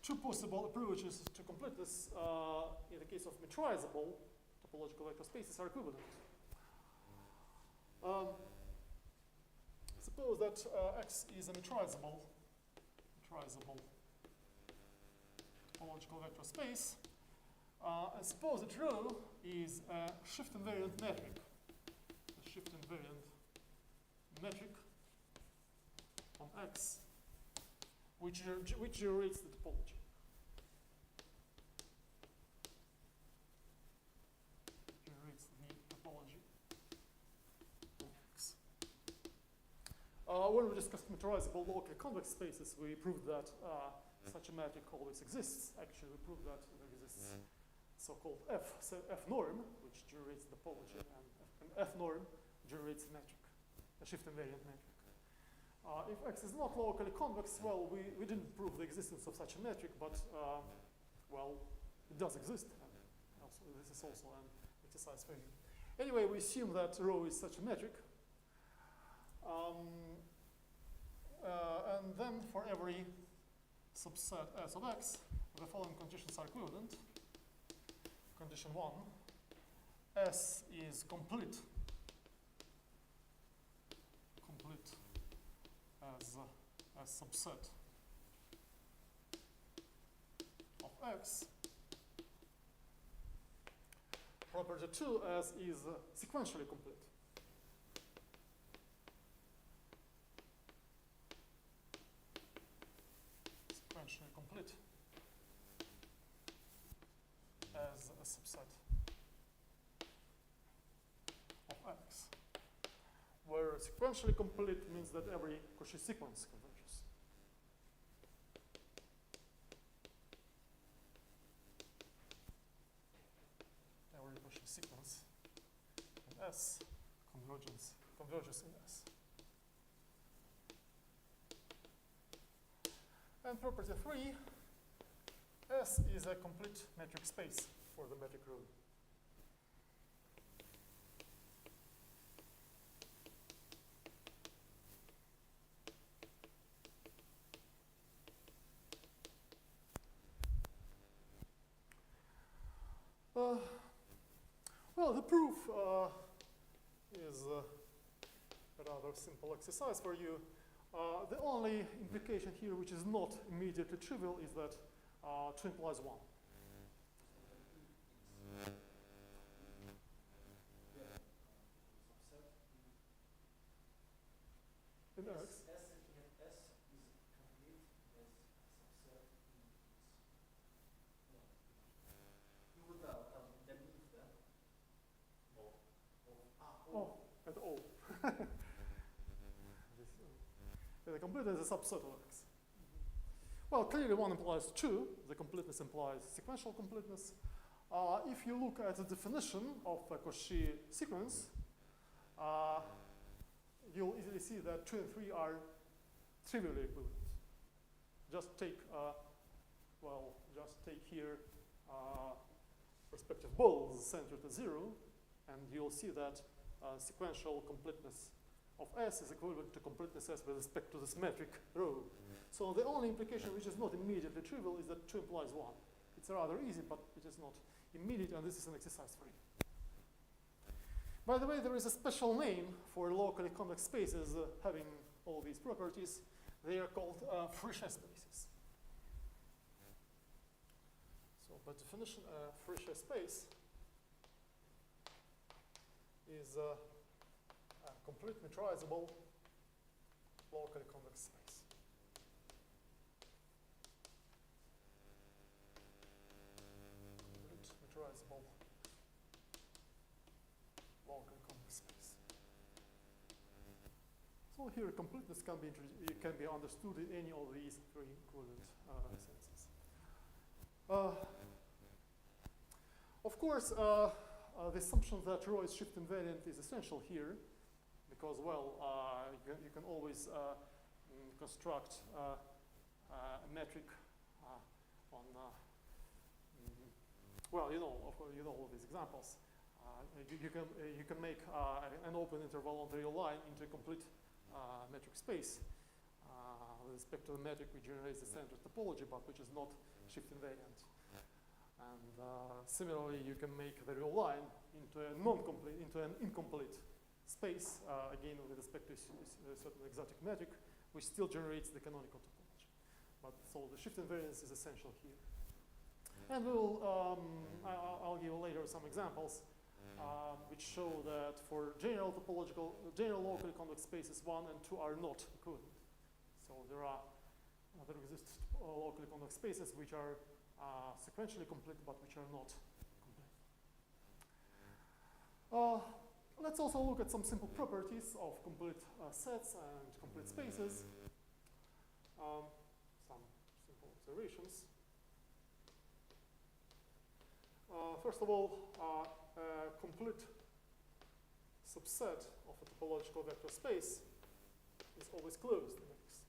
two possible approaches to completeness in the case of metrizable topological vector spaces are equivalent. Suppose that X is a metrizable topological vector space, and suppose that rho is a shift invariant metric. A shift invariant metric on X, which generates the topology. Generates the topology on X. When we discussed metrizable locally convex spaces, we proved that such a metric always exists. Actually, we proved that there exists so-called F norm, which generates the topology, and F norm generates a metric, a shift invariant metric. If X is not locally convex, well, we didn't prove the existence of such a metric, but well, it does exist. And also, this is also an exercise for you. Anyway, we assume that rho is such a metric. And then for every subset S of X, the following conditions are equivalent. Condition 1, S is complete as a subset of X. Property 2, S is sequentially complete. Sequentially complete as a subset of X, where sequentially complete means that every Cauchy sequence converges. Every Cauchy sequence in S converges in S. And property 3, S is a complete metric space for the metric rho. Well, the proof is a rather simple exercise for you. The only implication here, which is not immediately trivial, is that 2 implies 1. In X. At all. The completeness is a subset of X. Well, clearly 1 implies 2. The completeness implies sequential completeness. If you look at the definition of a Cauchy sequence, you'll easily see that 2 and 3 are trivially equivalent. Just take, here respective balls centered at 0, and you'll see that sequential completeness of S is equivalent to completeness S with respect to this metric rho. So the only implication which is not immediately trivial is that 2 implies 1. It's rather easy, but it is not immediate, and this is an exercise for you. By the way, there is a special name for locally convex spaces having all these properties. They are called Frisch spaces. So by definition, a Frisch space is a complete metrizable locally convex space. Complete metrizable locally convex space. So here completeness can be understood in any of these three equivalent senses. Of course, the assumption that rho is shift invariant is essential here, because, well, you can always construct a metric on, well, you know all these examples. You can make an open interval on the real line into a complete metric space with respect to the metric which generates the standard topology, but which is not shift invariant. And similarly, you can make the real line into an incomplete space, again with respect to a certain exotic metric, which still generates the canonical topology. But so the shift invariance is essential here. And I'll give later some examples which show that for general locally convex spaces 1 and 2 are not equivalent. So there exist locally convex spaces which are sequentially complete, but which are not complete. Let's also look at some simple properties of complete sets and complete spaces. Some simple observations. First of all, a complete subset of a topological vector space is always closed in X.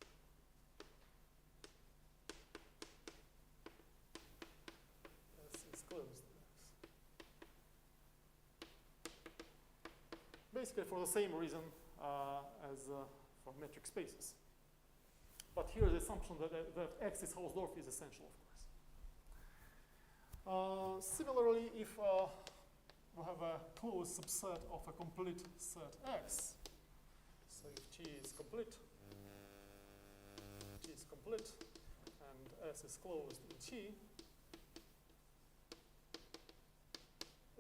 S is closed in X. Basically for the same reason as for metric spaces. But here the assumption that X is Hausdorff is essential, of course. Similarly, if we have a closed subset of a complete set X, so if T is complete, and S is closed in T,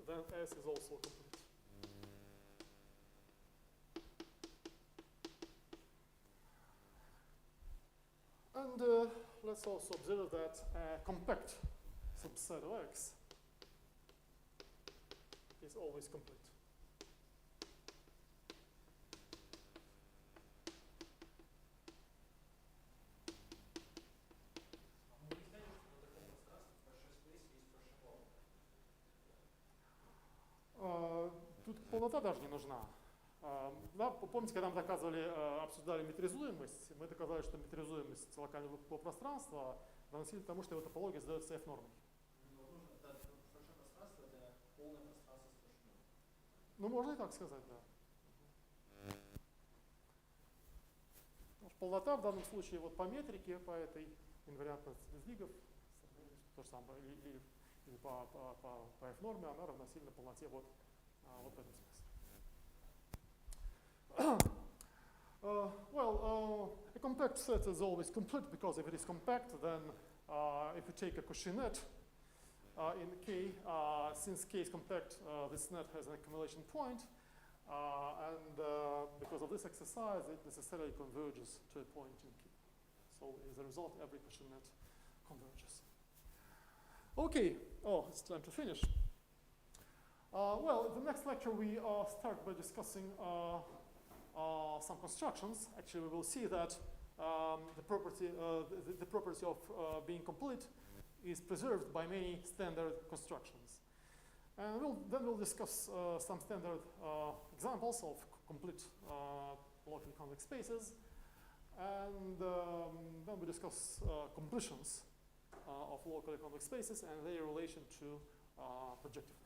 then S is also complete. And let's also observe that a compact subset of X is always complete. Тут полнота даже не нужна. Да, помните, когда мы обсуждали метризуемость, мы доказали, что метризуемость локального пространства равносильно тому, что его топология сдается F-нормой. Ну, можно и так сказать, да. Полнота в данном случае вот по метрике, по этой инвариантности сдвигов, то же самое, или по F-норме, она равносильна полноте вот в этом смысле. A compact set is always complete because if it is compact, then if you take a Cauchy net in K, since K is compact, this net has an accumulation point, and because of this exercise, it necessarily converges to a point in K. So as a result, every Cauchy net converges. Okay, it's time to finish. Well, in the next lecture, we start by discussing some constructions. Actually, we will see that the property of being complete is preserved by many standard constructions. And then we'll discuss some standard examples of complete locally convex spaces. And then we discuss completions of locally convex spaces and their relation to projective